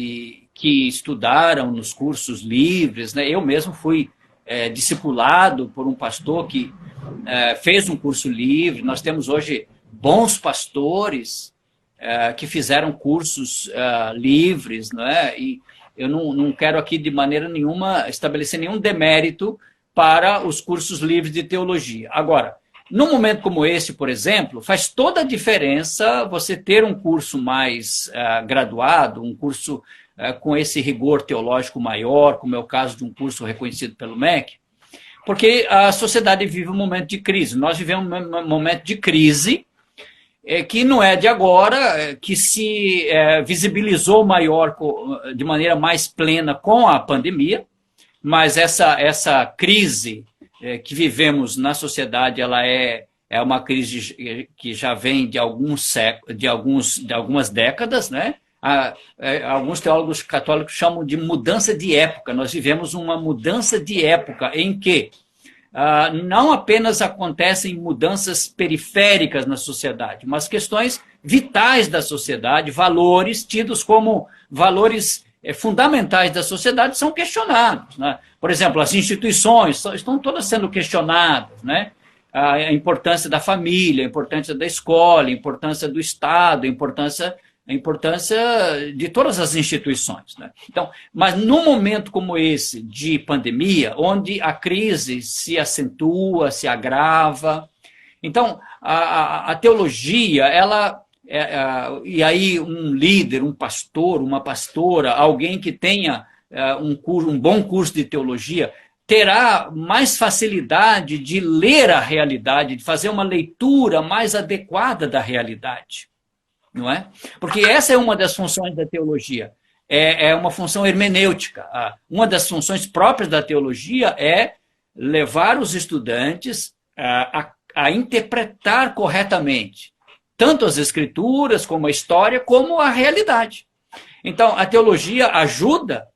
que estudaram nos cursos livres, né? Eu mesmo fui discipulado por um pastor que fez um curso livre. Nós temos hoje bons pastores que fizeram cursos livres, né? E eu não quero aqui de maneira nenhuma estabelecer nenhum demérito para os cursos livres de teologia. Agora, num momento como esse, por exemplo, faz toda a diferença você ter um curso mais graduado, um curso com esse rigor teológico maior, como é o caso de um curso reconhecido pelo MEC, porque a sociedade vive um momento de crise. Nós vivemos um momento de crise que não é de agora, que se visibilizou maior, de maneira mais plena com a pandemia, mas essa crise que vivemos na sociedade, ela é uma crise que já vem de algumas décadas, né? Alguns teólogos católicos chamam de mudança de época. Nós vivemos uma mudança de época em que não apenas acontecem mudanças periféricas na sociedade, mas questões vitais da sociedade, valores tidos como valores fundamentais da sociedade são questionados, né? Por exemplo, as instituições estão todas sendo questionadas, né? A importância da família, a importância da escola, a importância do Estado, a importância de todas as instituições, né? Então, mas num momento como esse de pandemia, onde a crise se acentua, se agrava, então a teologia, ela e aí um líder, um pastor, uma pastora, alguém que tenha um bom curso de teologia, terá mais facilidade de ler a realidade, de fazer uma leitura mais adequada da realidade, não é? Porque essa é uma das funções da teologia, é uma função hermenêutica. Uma das funções próprias da teologia é levar os estudantes a interpretar corretamente tanto as escrituras, como a história, como a realidade. Então, a teologia ajuda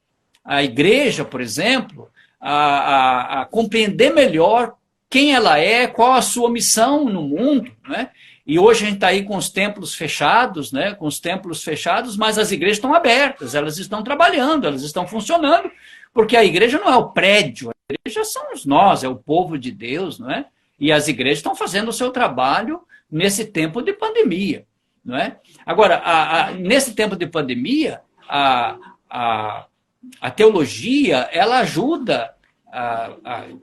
a igreja, por exemplo, a compreender melhor quem ela é, qual a sua missão no mundo, né? E hoje a gente está aí com os templos fechados, né? Com os templos fechados, mas as igrejas estão abertas, elas estão trabalhando, elas estão funcionando, porque a igreja não é o prédio, a igreja somos nós, é o povo de Deus, não é? E as igrejas estão fazendo o seu trabalho nesse tempo de pandemia, não é? Agora, nesse tempo de pandemia, a teologia, ela ajuda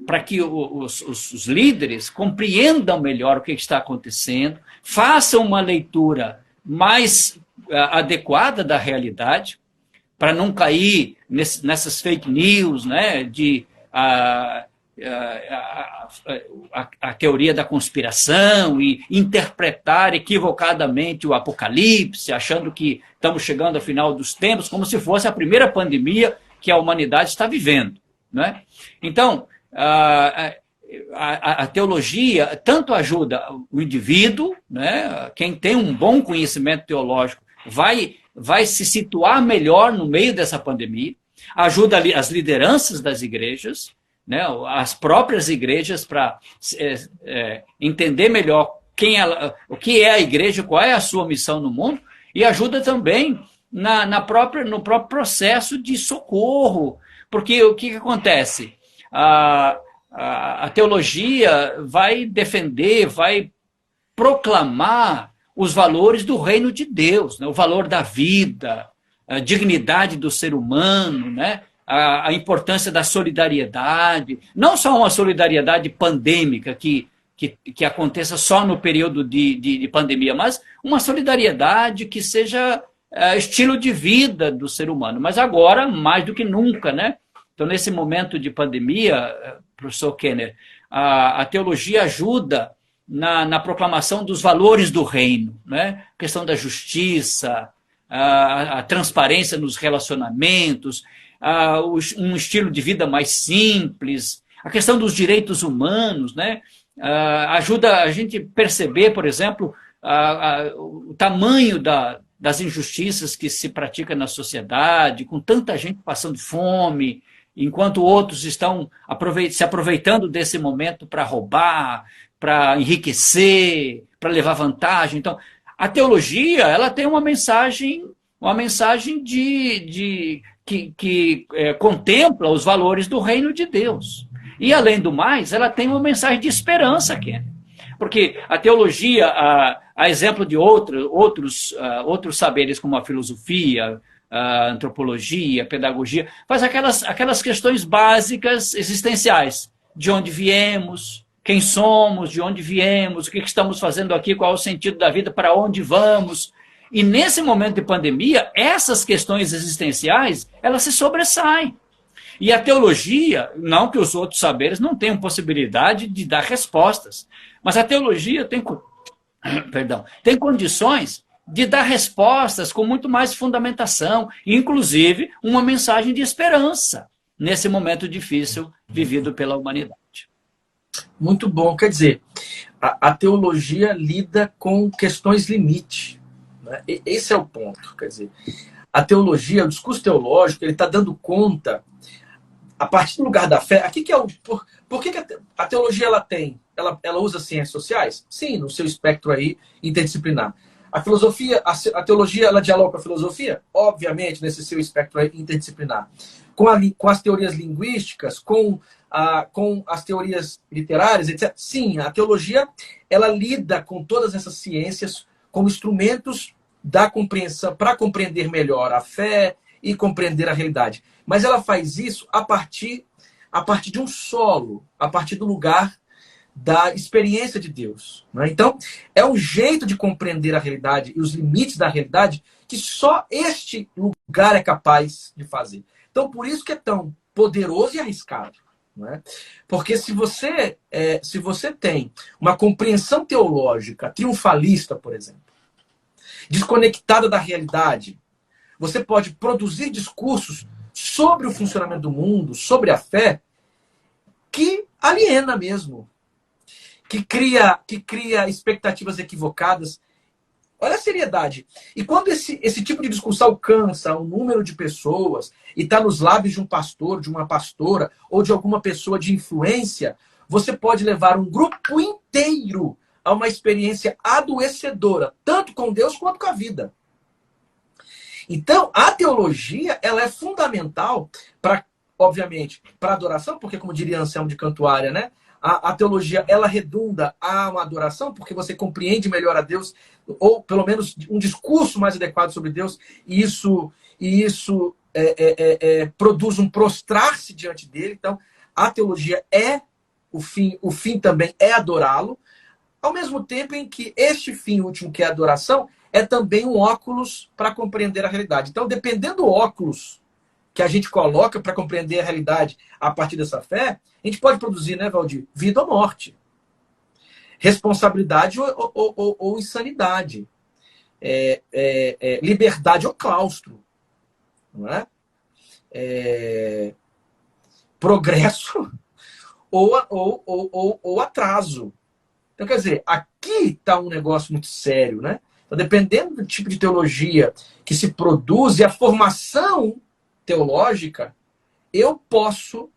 para que os líderes compreendam melhor o que está acontecendo, façam uma leitura mais adequada da realidade, para não cair nessas fake news, né, de a teoria da conspiração e interpretar equivocadamente o Apocalipse, achando que estamos chegando ao final dos tempos, como se fosse a primeira pandemia que a humanidade está vivendo, né? Então, a teologia tanto ajuda o indivíduo, né? Quem tem um bom conhecimento teológico vai se situar melhor no meio dessa pandemia, ajuda as lideranças das igrejas, né, as próprias igrejas para entender melhor o que é a igreja, qual é a sua missão no mundo, e ajuda também no próprio processo de socorro, porque o que acontece? A teologia vai defender, vai proclamar os valores do reino de Deus, né, o valor da vida, a dignidade do ser humano, né? A importância da solidariedade, não só uma solidariedade pandêmica que aconteça só no período de pandemia, mas uma solidariedade que seja estilo de vida do ser humano, mas agora mais do que nunca, né? Então, nesse momento de pandemia, professor Kenner, a teologia ajuda na proclamação dos valores do reino, né? A questão da justiça, a transparência nos relacionamentos, um estilo de vida mais simples, a questão dos direitos humanos, né? Ajuda a gente perceber, por exemplo, o tamanho das injustiças que se pratica na sociedade, com tanta gente passando fome, enquanto outros estão se aproveitando desse momento para roubar, para enriquecer, para levar vantagem. Então, a teologia, ela tem uma mensagem que contempla os valores do reino de Deus. E, além do mais, ela tem uma mensagem de esperança, Ken. Porque a teologia, a exemplo de outros saberes, como a filosofia, a antropologia, a pedagogia, faz aquelas questões básicas existenciais. De onde viemos, quem somos, de onde viemos, o que estamos fazendo aqui, qual é o sentido da vida, para onde vamos. E nesse momento de pandemia, essas questões existenciais, elas se sobressaem. E a teologia, não que os outros saberes não tenham possibilidade de dar respostas, mas a teologia tem condições de dar respostas com muito mais fundamentação, inclusive uma mensagem de esperança nesse momento difícil vivido pela humanidade. Muito bom. Quer dizer, a teologia lida com questões limite, né? Esse é o ponto. Quer dizer, a teologia, o discurso teológico, ele está dando conta, a partir do lugar da fé. Aqui que é por que a teologia ela usa ciências sociais? Sim, no seu espectro aí interdisciplinar. A filosofia, a teologia, ela dialoga com a filosofia? Obviamente, nesse seu espectro aí interdisciplinar. Com as teorias linguísticas, com as teorias literárias, etc. Sim, a teologia, ela lida com todas essas ciências como instrumentos da compreensão, para compreender melhor a fé e compreender a realidade. Mas ela faz isso a partir de um solo, a partir do lugar da experiência de Deus, né? Então, é um jeito de compreender a realidade e os limites da realidade que só este lugar é capaz de fazer. Então, por isso que é tão poderoso e arriscado, né? Porque se você tem uma compreensão teológica triunfalista, por exemplo, desconectada da realidade, você pode produzir discursos sobre o funcionamento do mundo, sobre a fé, que aliena mesmo, que cria expectativas equivocadas. Olha a seriedade. E quando esse tipo de discurso alcança um número de pessoas e está nos lábios de um pastor, de uma pastora ou de alguma pessoa de influência, você pode levar um grupo inteiro a uma experiência adoecedora, tanto com Deus quanto com a vida. Então, a teologia, ela é fundamental obviamente, para adoração, porque, como diria Anselmo de Cantuária, né? A teologia, ela redunda a uma adoração, porque você compreende melhor a Deus, ou pelo menos um discurso mais adequado sobre Deus, e isso produz um prostrar-se diante dele. Então, a teologia é o fim também é adorá-lo, ao mesmo tempo em que este fim último, que é a adoração, é também um óculos para compreender a realidade. Então, dependendo do óculos que a gente coloca para compreender a realidade a partir dessa fé, a gente pode produzir, né, Valdir? Vida ou morte. Responsabilidade ou insanidade. Liberdade ou claustro. Não é? Progresso ou atraso. Então, quer dizer, aqui está um negócio muito sério, né? Então, dependendo do tipo de teologia que se produz e a formação teológica, eu posso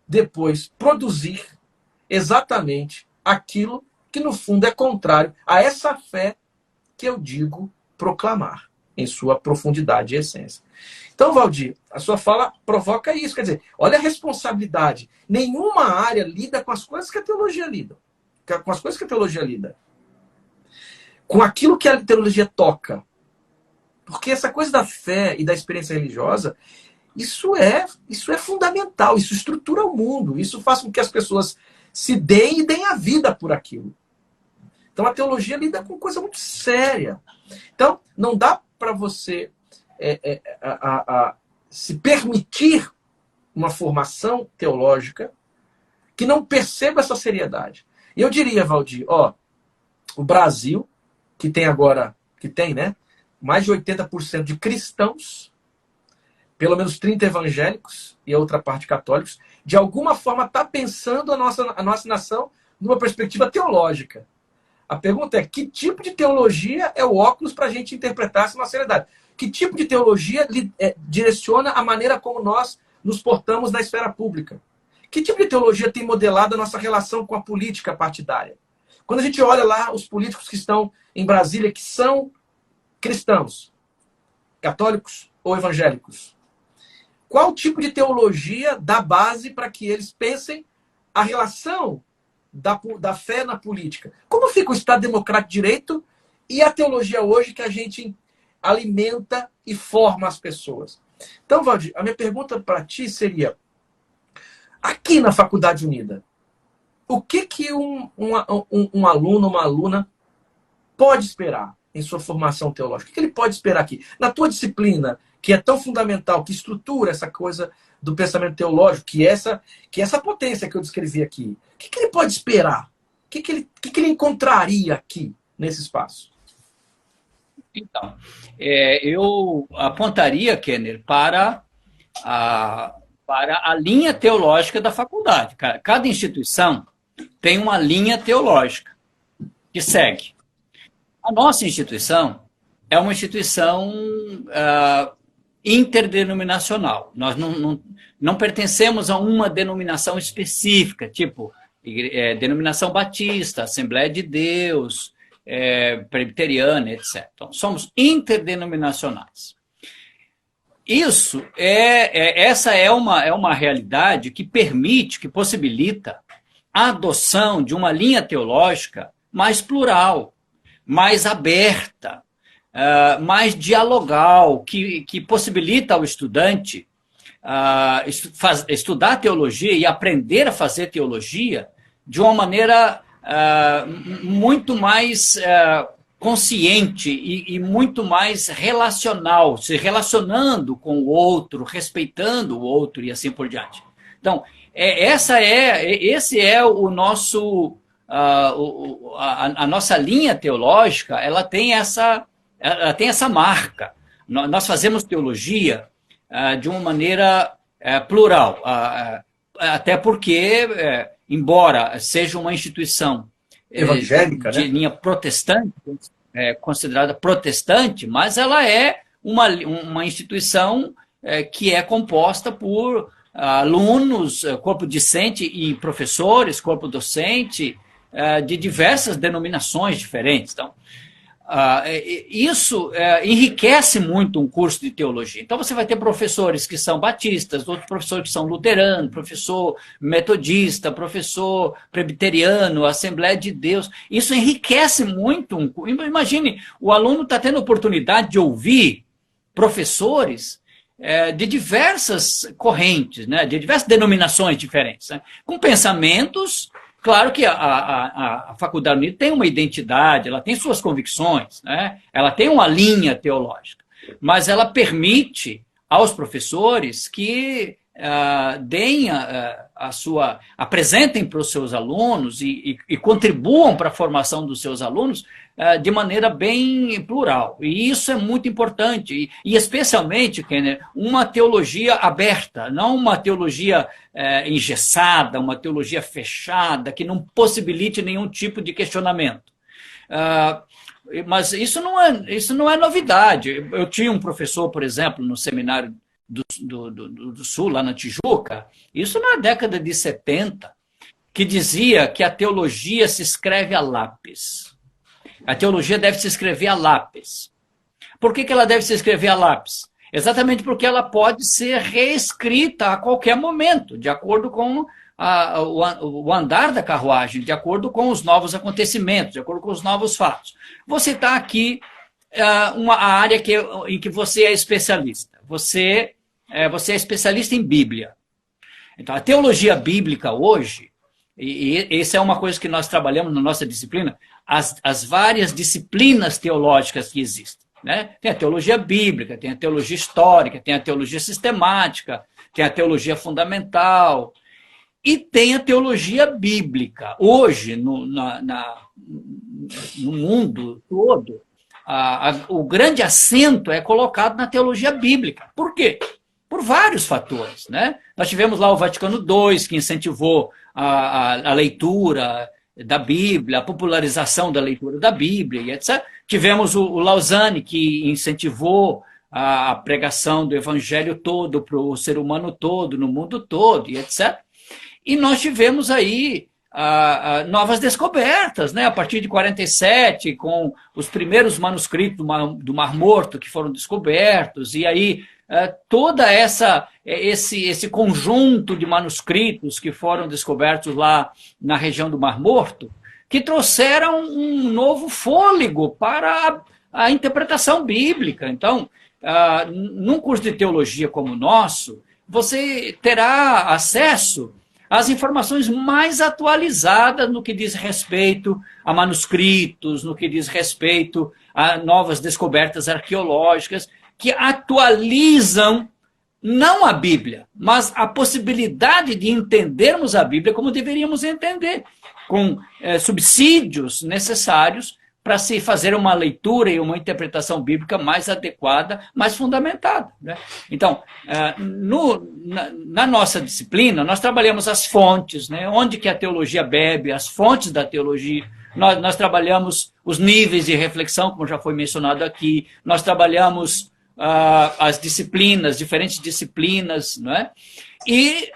depois produzir exatamente aquilo que no fundo é contrário a essa fé que eu digo proclamar em sua profundidade e essência. Então, Valdir, a sua fala provoca isso, quer dizer, olha a responsabilidade. Nenhuma área lida com as coisas que a teologia lida. Com as coisas que a teologia lida. Com aquilo que a teologia toca. Porque essa coisa da fé e da experiência religiosa, isso é fundamental, isso estrutura o mundo, isso faz com que as pessoas se deem e deem a vida por aquilo. Então a teologia lida com coisa muito séria. Então não dá para você se permitir uma formação teológica que não perceba essa seriedade. E eu diria, Valdir, o Brasil, que tem, né, mais de 80% de cristãos, pelo menos 30 evangélicos e a outra parte católicos, de alguma forma está pensando a nossa nação numa perspectiva teológica. A pergunta é, que tipo de teologia é o óculos para a gente interpretar essa nossa realidade? Que tipo de teologia direciona a maneira como nós nos portamos na esfera pública? Que tipo de teologia tem modelado a nossa relação com a política partidária? Quando a gente olha lá os políticos que estão em Brasília, que são cristãos, católicos ou evangélicos, qual tipo de teologia dá base para que eles pensem a relação da fé na política? Como fica o Estado Democrático de Direito e a teologia hoje que a gente alimenta e forma as pessoas? Então, Valdir, a minha pergunta para ti seria, aqui na Faculdade Unida, o que um aluno, uma aluna pode esperar em sua formação teológica? O que ele pode esperar aqui? Na tua disciplina, que é tão fundamental, que estrutura essa coisa do pensamento teológico, que é essa potência que eu descrevi aqui, o que ele pode esperar? O que ele encontraria aqui, nesse espaço? Então, eu apontaria, Kenner, para a linha teológica da faculdade. Cada instituição tem uma linha teológica que segue. A nossa instituição é uma instituição interdenominacional. Nós não pertencemos a uma denominação específica, tipo denominação batista, Assembleia de Deus, presbiteriana, etc. Então, somos interdenominacionais. Isso essa é uma realidade que permite, que possibilita a adoção de uma linha teológica mais plural, mais aberta, mais dialogal, que possibilita ao estudante estudar teologia e aprender a fazer teologia de uma maneira muito mais consciente e muito mais relacional, se relacionando com o outro, respeitando o outro e assim por diante. Então, esse é o nosso a nossa linha teológica. Ela tem essa marca. Nós fazemos teologia de uma maneira plural, até porque, embora seja uma instituição evangélica, de linha protestante, considerada protestante, mas ela é uma instituição que é composta por alunos, corpo discente e professores, corpo docente, de diversas denominações diferentes. Então, isso enriquece muito um curso de teologia. Então, você vai ter professores que são batistas, outros professores que são luteranos, professor metodista, professor presbiteriano, Assembleia de Deus. Isso enriquece muito. Imagine, o aluno está tendo a oportunidade de ouvir professores de diversas correntes, né, de diversas denominações diferentes, né, com pensamentos. Claro que a Faculdade Unida tem uma identidade, ela tem suas convicções, né, ela tem uma linha teológica, mas ela permite aos professores que apresentem para os seus alunos e contribuam para a formação dos seus alunos de maneira bem plural. E isso é muito importante. E especialmente, Kenner, uma teologia aberta, não uma teologia engessada, uma teologia fechada, que não possibilite nenhum tipo de questionamento. Mas isso não é novidade. Eu tinha um professor, por exemplo, no seminário do Sul, lá na Tijuca, isso na década de 70, que dizia que a teologia se escreve a lápis. A teologia deve se escrever a lápis. Por que ela deve se escrever a lápis? Exatamente porque ela pode ser reescrita a qualquer momento, de acordo com o andar da carruagem, de acordo com os novos acontecimentos, de acordo com os novos fatos. Vou citar aqui a área em que você é especialista. Você é especialista em Bíblia. Então, a teologia bíblica hoje, e essa é uma coisa que nós trabalhamos na nossa disciplina, as várias disciplinas teológicas que existem, né? Tem a teologia bíblica, tem a teologia histórica, tem a teologia sistemática, tem a teologia fundamental e tem a teologia bíblica. Hoje, no mundo todo, o grande acento é colocado na teologia bíblica. Por quê? Por vários fatores, né? Nós tivemos lá o Vaticano II, que incentivou a leitura da Bíblia, a popularização da leitura da Bíblia, e etc. Tivemos o Lausanne, que incentivou a pregação do evangelho todo para o ser humano todo, no mundo todo, e etc. E nós tivemos aí novas descobertas, né? A partir de 47, com os primeiros manuscritos do Mar Morto que foram descobertos, e aí toda esse conjunto de manuscritos que foram descobertos lá na região do Mar Morto, que trouxeram um novo fôlego para a interpretação bíblica. Então, num curso de teologia como o nosso, você terá acesso às informações mais atualizadas no que diz respeito a manuscritos, no que diz respeito a novas descobertas arqueológicas, que atualizam não a Bíblia, mas a possibilidade de entendermos a Bíblia como deveríamos entender, com subsídios necessários para se fazer uma leitura e uma interpretação bíblica mais adequada, mais fundamentada, né? Então, na nossa disciplina, nós trabalhamos as fontes, né? Onde que a teologia bebe, as fontes da teologia. Nós trabalhamos os níveis de reflexão, como já foi mencionado aqui, nós trabalhamos as disciplinas, diferentes disciplinas, não é? E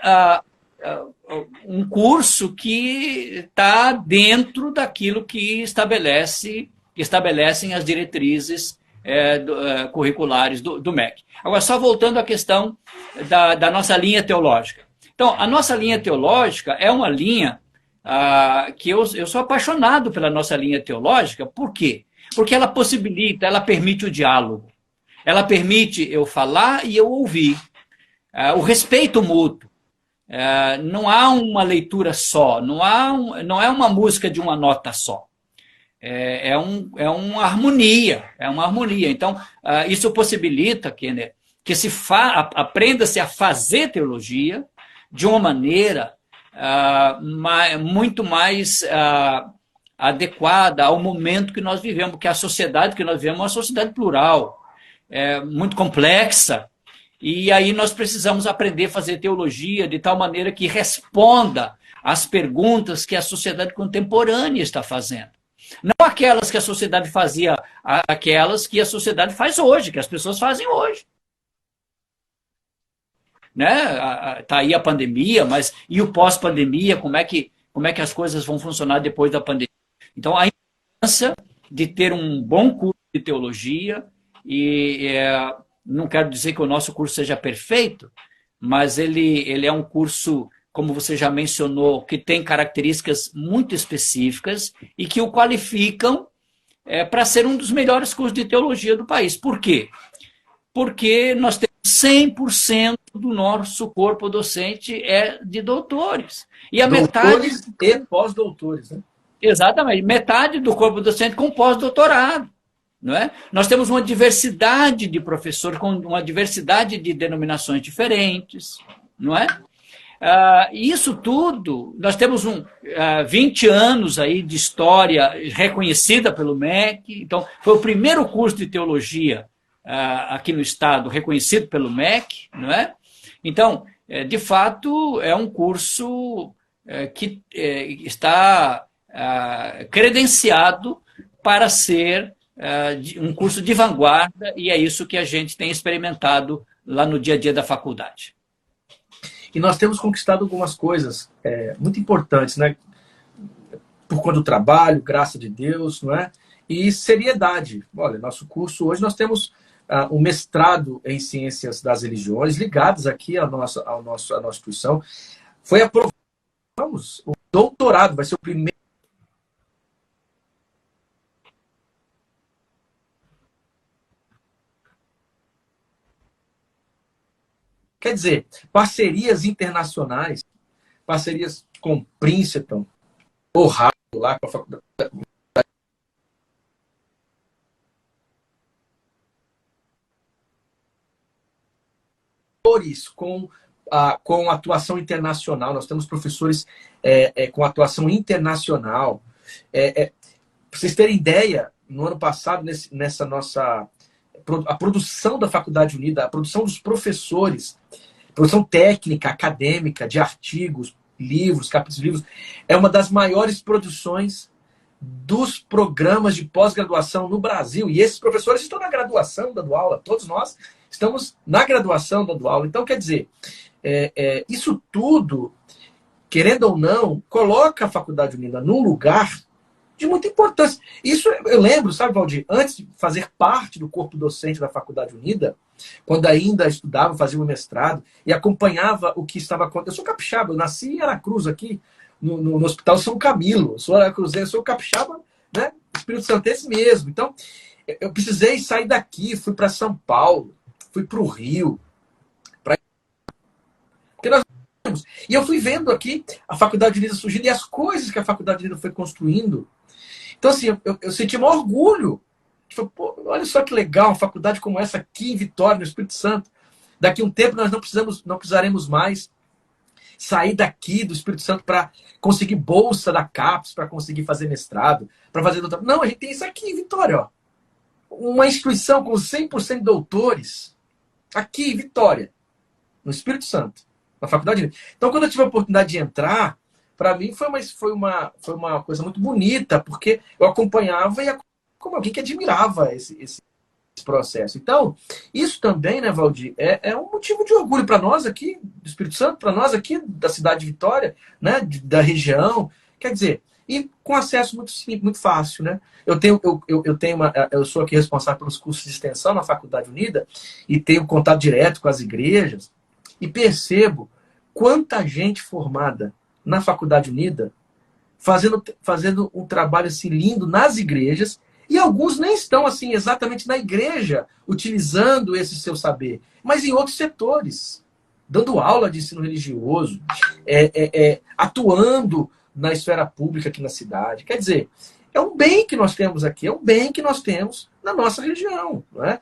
um curso que está dentro daquilo que estabelecem as diretrizes curriculares do MEC. Agora, só voltando à questão da nossa linha teológica. Então, a nossa linha teológica é uma linha que eu sou apaixonado pela nossa linha teológica. Por quê? Porque ela possibilita, ela permite o diálogo. Ela permite eu falar e eu ouvir. O respeito mútuo. Não há uma leitura só, não é uma música de uma nota só. É uma harmonia, Então, isso possibilita, Kenner, que aprenda-se a fazer teologia de uma maneira muito mais adequada ao momento que nós vivemos, porque a sociedade que nós vivemos é uma sociedade plural, muito complexa, e aí nós precisamos aprender a fazer teologia de tal maneira que responda às perguntas que a sociedade contemporânea está fazendo. Não aquelas que a sociedade fazia, aquelas que a sociedade faz hoje, que as pessoas fazem hoje. Né? Tá aí a pandemia, mas e o pós-pandemia, como é que as coisas vão funcionar depois da pandemia? Então, a importância de ter um bom curso de teologia, e não quero dizer que o nosso curso seja perfeito, mas ele é um curso, como você já mencionou, que tem características muito específicas e que o qualificam para ser um dos melhores cursos de teologia do país. Por quê? Porque nós temos 100% do nosso corpo docente de doutores. E a doutores e pós-doutores, né? Exatamente. Metade do corpo docente com pós-doutorado. Não é? Nós temos uma diversidade de professores, com uma diversidade de denominações diferentes. Não é? Isso tudo, nós temos 20 anos aí de história reconhecida pelo MEC. Então, foi o primeiro curso de teologia aqui no estado reconhecido pelo MEC, não é? Então, de fato, é um curso que está credenciado para ser um curso de vanguarda, e é isso que a gente tem experimentado lá no dia a dia da faculdade. E nós temos conquistado algumas coisas muito importantes, né? Por conta do trabalho, graça de Deus, não é? E seriedade. Olha, nosso curso hoje nós temos o mestrado em Ciências das Religiões, ligados aqui à nossa instituição. Foi aprovado o doutorado, vai ser o primeiro. Quer dizer, parcerias internacionais, parcerias com Princeton, Ohio, lá com a faculdade. Com atuação internacional, nós temos professores com atuação internacional. Para vocês terem ideia, no ano passado, nessa nossa... A produção da Faculdade Unida, a produção dos professores, produção técnica, acadêmica, de artigos, livros, capítulos de livros, é uma das maiores produções dos programas de pós-graduação no Brasil. E esses professores estão na graduação dando aula. Todos nós estamos na graduação dando aula. Então, quer dizer, isso tudo, querendo ou não, coloca a Faculdade Unida num lugar de muita importância. Isso eu lembro, sabe, Valdir, antes de fazer parte do corpo docente da Faculdade Unida, quando ainda estudava, fazia o mestrado e acompanhava o que estava acontecendo. Eu sou capixaba, eu nasci em Aracruz, aqui no Hospital São Camilo. Eu sou aracruzense, sou capixaba, né? Espírito Santense mesmo. Então, eu precisei sair daqui, fui para São Paulo, fui para o Rio. Porque nós... E eu fui vendo aqui a Faculdade Unida surgindo e as coisas que a Faculdade Unida foi construindo. Então, assim, eu senti um orgulho. Tipo, pô, olha só que legal, uma faculdade como essa aqui em Vitória, no Espírito Santo. Daqui a um tempo nós não precisaremos mais sair daqui do Espírito Santo para conseguir bolsa da CAPES, para conseguir fazer mestrado, para fazer doutorado. Não, a gente tem isso aqui em Vitória, ó. Uma instituição com 100% de doutores, aqui em Vitória, no Espírito Santo, na Faculdade. Então, quando eu tive a oportunidade de entrar, para mim foi uma coisa muito bonita, porque eu acompanhava e como alguém que admirava esse processo. Então, isso também, né, Valdir, é um motivo de orgulho para nós aqui do Espírito Santo, para nós aqui da cidade de Vitória, né, da região. Quer dizer, e com acesso muito simples, muito fácil, né? Eu sou aqui responsável pelos cursos de extensão na Faculdade Unida e tenho contato direto com as igrejas e percebo quanta gente formada na Faculdade Unida fazendo um trabalho assim lindo nas igrejas. E alguns nem estão assim exatamente na igreja, utilizando esse seu saber, mas em outros setores, dando aula de ensino religioso, atuando na esfera pública aqui na cidade. Quer dizer, é um bem que nós temos aqui, é um bem que nós temos na nossa região, não é?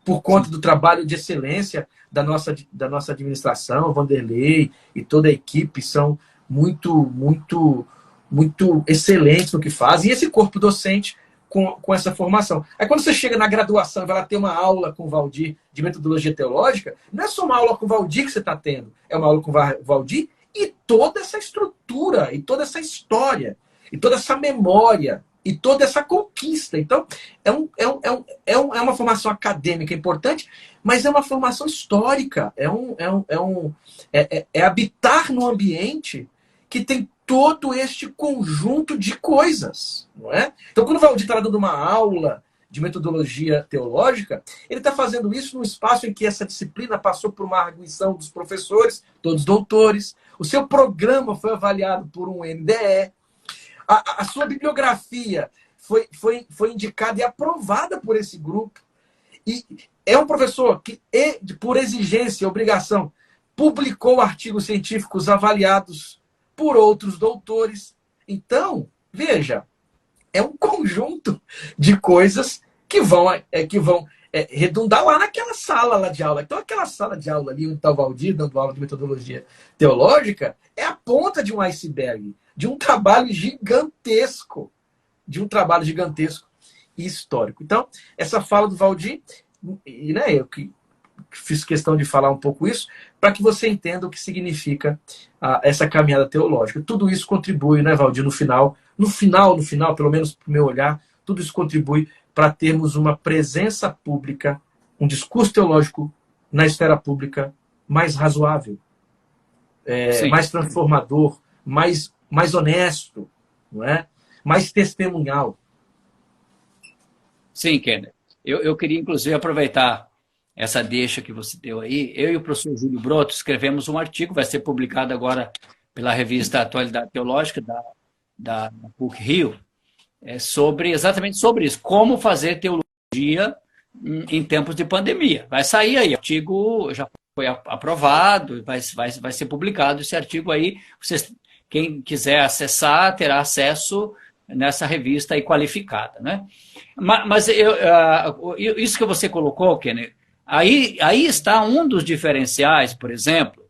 Por conta do trabalho de excelência da nossa administração, Vanderlei e toda a equipe são muito excelentes no que fazem. E esse corpo docente com essa formação. Aí quando você chega na graduação e vai lá ter uma aula com o Valdir de metodologia teológica, não é só uma aula com o Valdir que você está tendo, é uma aula com o Valdir e toda essa estrutura, e toda essa história, e toda essa memória, e toda essa conquista. Então, é uma formação acadêmica importante, mas é uma formação histórica, é habitar num ambiente que tem todo este conjunto de coisas, não é? Então, quando o Valdir está dando uma aula de metodologia teológica, ele está fazendo isso num espaço em que essa disciplina passou por uma arguição dos professores, todos doutores, o seu programa foi avaliado por um NDE, a sua bibliografia foi indicada e aprovada por esse grupo, e é um professor que, por exigência e obrigação, publicou artigos científicos avaliados por outros doutores. Então, veja, é um conjunto de coisas que vão redundar lá naquela sala lá de aula. Então, aquela sala de aula ali, onde está o Valdir dando aula de metodologia teológica, é a ponta de um iceberg, de um trabalho gigantesco, e histórico. Então, essa fala do Valdir, e né, eu que fiz questão de falar um pouco isso, para que você entenda o que significa essa caminhada teológica. Tudo isso contribui, né, Valdir, no final, pelo menos para o meu olhar, tudo isso contribui para termos uma presença pública, um discurso teológico na esfera pública mais razoável, mais transformador, mais honesto, não é? Mais testemunhal. Sim, Kenner. Eu queria, inclusive, aproveitar essa deixa que você deu aí. Eu e o professor Júlio Broto escrevemos um artigo, vai ser publicado agora pela revista Atualidade Teológica da PUC-Rio, exatamente sobre isso, como fazer teologia em tempos de pandemia. Vai sair aí, o artigo já foi aprovado, vai ser publicado esse artigo aí. Quem quiser acessar, terá acesso nessa revista aí qualificada, né? Mas isso que você colocou, Kenner, aí está um dos diferenciais, por exemplo,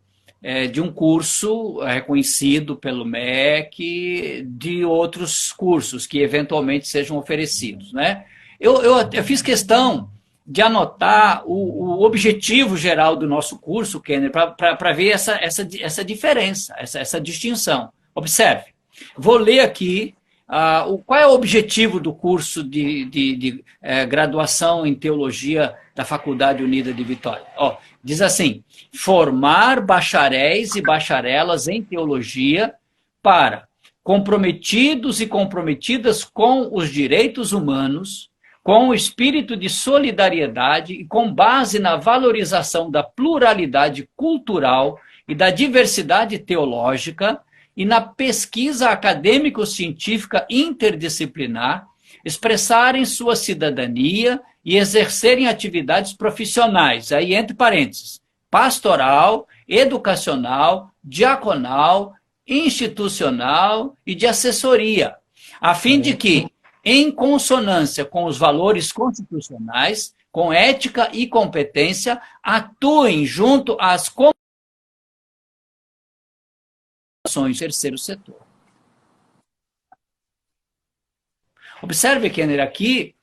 de um curso reconhecido pelo MEC, de outros cursos que eventualmente sejam oferecidos, né? Eu fiz questão de anotar o objetivo geral do nosso curso, Kenner, para ver essa diferença, essa distinção. Observe, vou ler aqui qual é o objetivo do curso de graduação em teologia da Faculdade Unida de Vitória. Diz assim: formar bacharéis e bacharelas em teologia para comprometidos e comprometidas com os direitos humanos, com o espírito de solidariedade e com base na valorização da pluralidade cultural e da diversidade teológica e na pesquisa acadêmico-científica interdisciplinar, expressarem sua cidadania e exercerem atividades profissionais, aí entre parênteses, pastoral, educacional, diaconal, institucional e de assessoria, a fim de que, em consonância com os valores constitucionais, com ética e competência, atuem junto às do terceiro setor. Observe, Kenner, aqui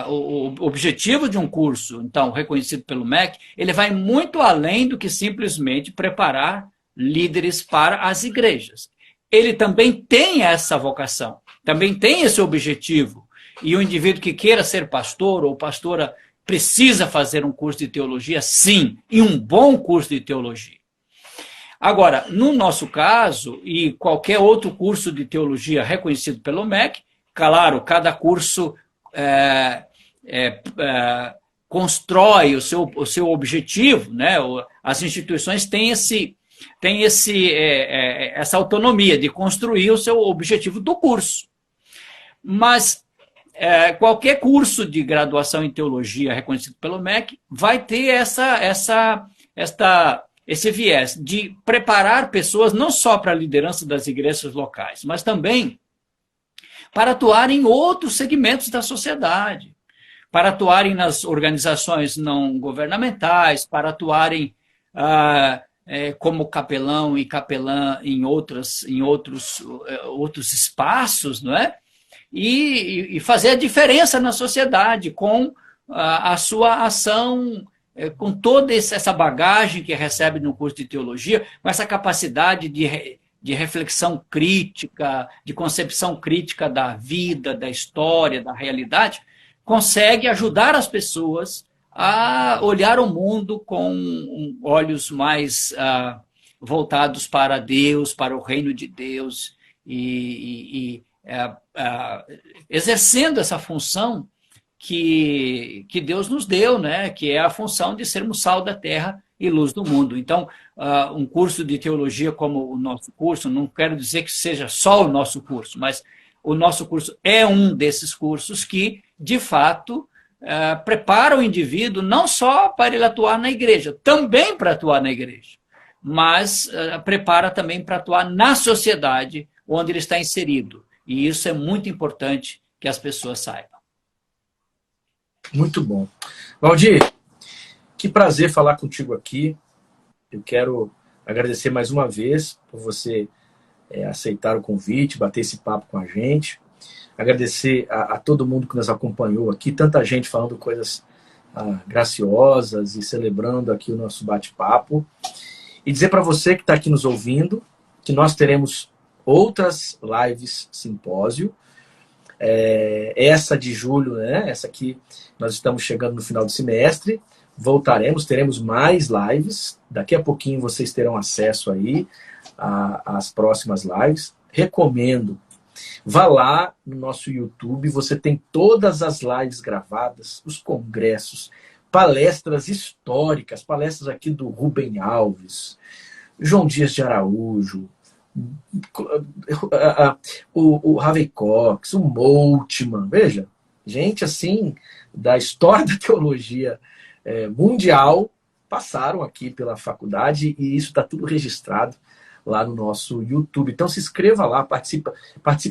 o objetivo de um curso, então, reconhecido pelo MEC, ele vai muito além do que simplesmente preparar líderes para as igrejas. Ele também tem essa vocação, também tem esse objetivo. E o indivíduo que queira ser pastor ou pastora precisa fazer um curso de teologia, sim, e um bom curso de teologia. Agora, no nosso caso, e qualquer outro curso de teologia reconhecido pelo MEC, claro, cada curso constrói o seu objetivo, né? As instituições têm essa autonomia de construir o seu objetivo do curso. Mas qualquer curso de graduação em teologia reconhecido pelo MEC vai ter esse viés de preparar pessoas não só para a liderança das igrejas locais, mas também para atuar em outros segmentos da sociedade, para atuarem nas organizações não governamentais, para atuarem como capelão e capelã em outros espaços, não é? E fazer a diferença na sociedade com a sua ação, com toda essa bagagem que recebe no curso de teologia, com essa capacidade de reflexão crítica, de concepção crítica da vida, da história, da realidade, consegue ajudar as pessoas a olhar o mundo com olhos mais voltados para Deus, para o reino de Deus, e exercendo essa função que Deus nos deu, né? Que é a função de sermos sal da terra e luz do mundo. Então, um curso de teologia como o nosso curso, não quero dizer que seja só o nosso curso, mas o nosso curso é um desses cursos que, de fato, prepara o indivíduo não só para ele atuar na igreja, também para atuar na igreja, mas prepara também para atuar na sociedade onde ele está inserido. E isso é muito importante que as pessoas saibam. Muito bom. Valdir, que prazer falar contigo aqui. Eu quero agradecer mais uma vez por você aceitar o convite, bater esse papo com a gente. Agradecer a todo mundo que nos acompanhou aqui, tanta gente falando coisas graciosas e celebrando aqui o nosso bate-papo. E dizer para você que está aqui nos ouvindo que nós teremos outras lives simpósio. Essa de julho, né? Essa aqui, nós estamos chegando no final do semestre. Voltaremos, teremos mais lives. Daqui a pouquinho vocês terão acesso aí às próximas lives. Recomendo. Vá lá no nosso YouTube, você tem todas as lives gravadas, os congressos, palestras históricas, palestras aqui do Rubem Alves, João Dias de Araújo, o Harvey Cox, o Moltmann, veja, gente assim, da história da teologia mundial, passaram aqui pela faculdade e isso está tudo registrado lá no nosso YouTube. Então se inscreva lá, participe,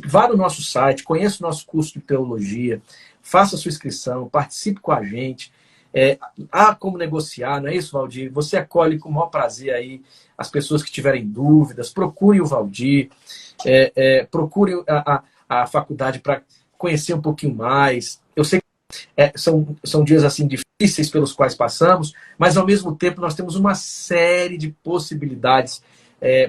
vá no nosso site, conheça o nosso curso de teologia, faça a sua inscrição, participe com a gente, Há como negociar, não é isso, Valdir? Você acolhe com o maior prazer aí as pessoas que tiverem dúvidas. Procure o Valdir, procure a faculdade para conhecer um pouquinho mais. Eu sei que são dias assim difíceis pelos quais passamos, mas ao mesmo tempo nós temos uma série de possibilidades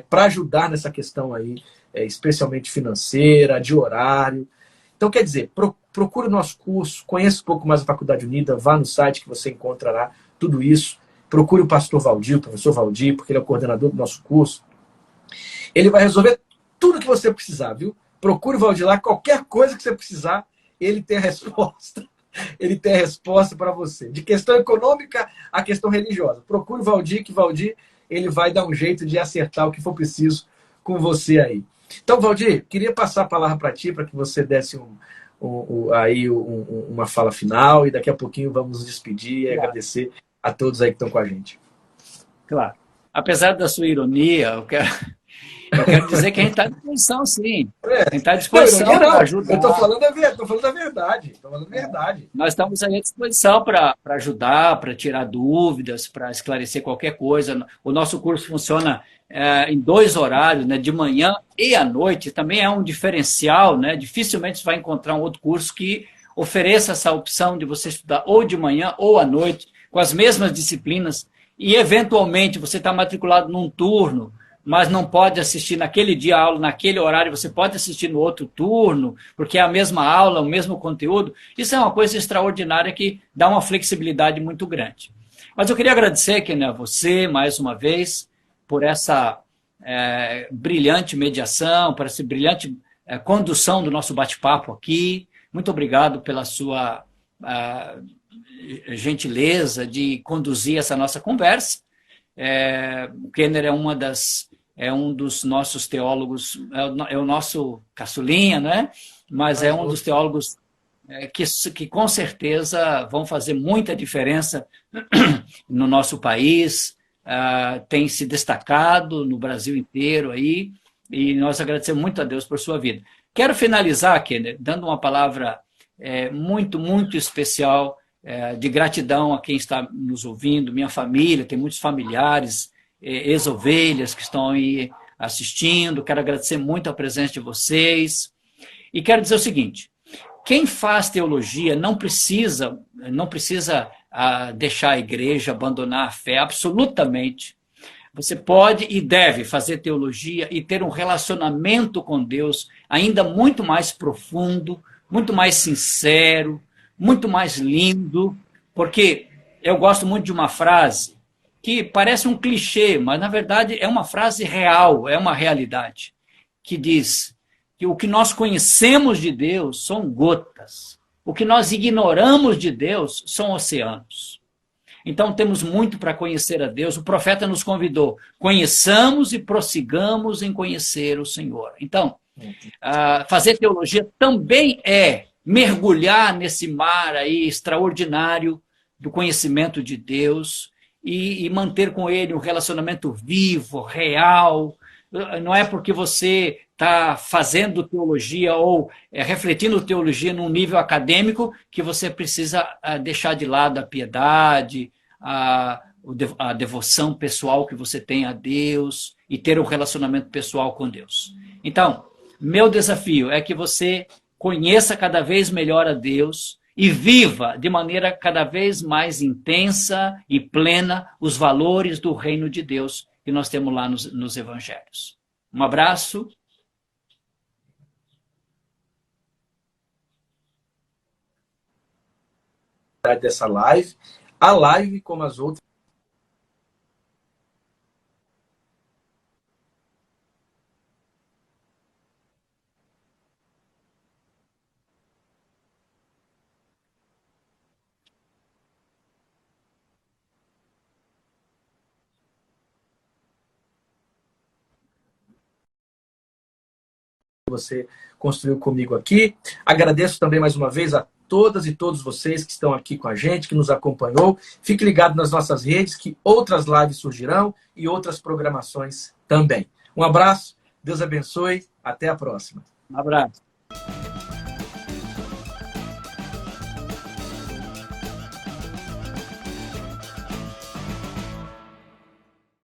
para ajudar nessa questão aí, especialmente financeira, de horário. Então, quer dizer, procure o nosso curso, conheça um pouco mais a Faculdade Unida, vá no site que você encontrará tudo isso. Procure o pastor Valdir, o professor Valdir, porque ele é o coordenador do nosso curso. Ele vai resolver tudo que você precisar, viu? Procure o Valdir lá, qualquer coisa que você precisar, ele tem a resposta. Ele tem a resposta para você. De questão econômica a questão religiosa. Procure o Valdir, que Valdir ele vai dar um jeito de acertar o que for preciso com você aí. Então, Valdir, queria passar a palavra para ti, para que você desse uma fala final, e daqui a pouquinho vamos nos despedir e agradecer a todos aí que estão com a gente. Claro. Apesar da sua ironia, eu quero dizer que a gente está à disposição, sim. A gente está à disposição para ajudar. Eu estou falando a verdade. Estou falando a verdade. Nós estamos aí à disposição para ajudar, para tirar dúvidas, para esclarecer qualquer coisa. O nosso curso funciona em 2 horários, né, de manhã e à noite. Também é um diferencial, né? Dificilmente você vai encontrar um outro curso que ofereça essa opção de você estudar ou de manhã ou à noite, com as mesmas disciplinas. E, eventualmente, você está matriculado num turno, mas não pode assistir naquele dia a aula, naquele horário, você pode assistir no outro turno, porque é a mesma aula, o mesmo conteúdo. Isso é uma coisa extraordinária que dá uma flexibilidade muito grande. Mas eu queria agradecer, Kenner, a você, mais uma vez, por essa brilhante mediação, por essa brilhante condução do nosso bate-papo aqui. Muito obrigado pela sua gentileza de conduzir essa nossa conversa. O Kenner é um dos nossos teólogos, é o nosso caçulinha, né? Mas é um dos teólogos que com certeza vão fazer muita diferença no nosso país, tem se destacado no Brasil inteiro aí, e nós agradecemos muito a Deus por sua vida. Quero finalizar, Kenner, dando uma palavra muito, muito especial de gratidão a quem está nos ouvindo, minha família, tem muitos familiares, ex-ovelhas que estão aí assistindo. Quero agradecer muito a presença de vocês. E quero dizer o seguinte: quem faz teologia não precisa deixar a igreja, abandonar a fé, absolutamente. Você pode e deve fazer teologia e ter um relacionamento com Deus ainda muito mais profundo, muito mais sincero, muito mais lindo, porque eu gosto muito de uma frase que parece um clichê, mas na verdade é uma frase real, é uma realidade, que diz que o que nós conhecemos de Deus são gotas, o que nós ignoramos de Deus são oceanos. Então temos muito para conhecer a Deus. O profeta nos convidou: conheçamos e prossigamos em conhecer o Senhor. Então, fazer teologia também é mergulhar nesse mar aí extraordinário do conhecimento de Deus e manter com ele um relacionamento vivo, real. Não é porque você está fazendo teologia ou refletindo teologia num nível acadêmico que você precisa deixar de lado a piedade, a devoção pessoal que você tem a Deus e ter um relacionamento pessoal com Deus. Então, meu desafio é que você conheça cada vez melhor a Deus e viva de maneira cada vez mais intensa e plena os valores do reino de Deus que nós temos lá nos evangelhos. Um abraço. Dessa live, a live como as outras, você construiu comigo aqui. Agradeço também mais uma vez a todas e todos vocês que estão aqui com a gente, que nos acompanhou. Fique ligado nas nossas redes, que outras lives surgirão e outras programações também. Um abraço, Deus abençoe, até a próxima. Um abraço.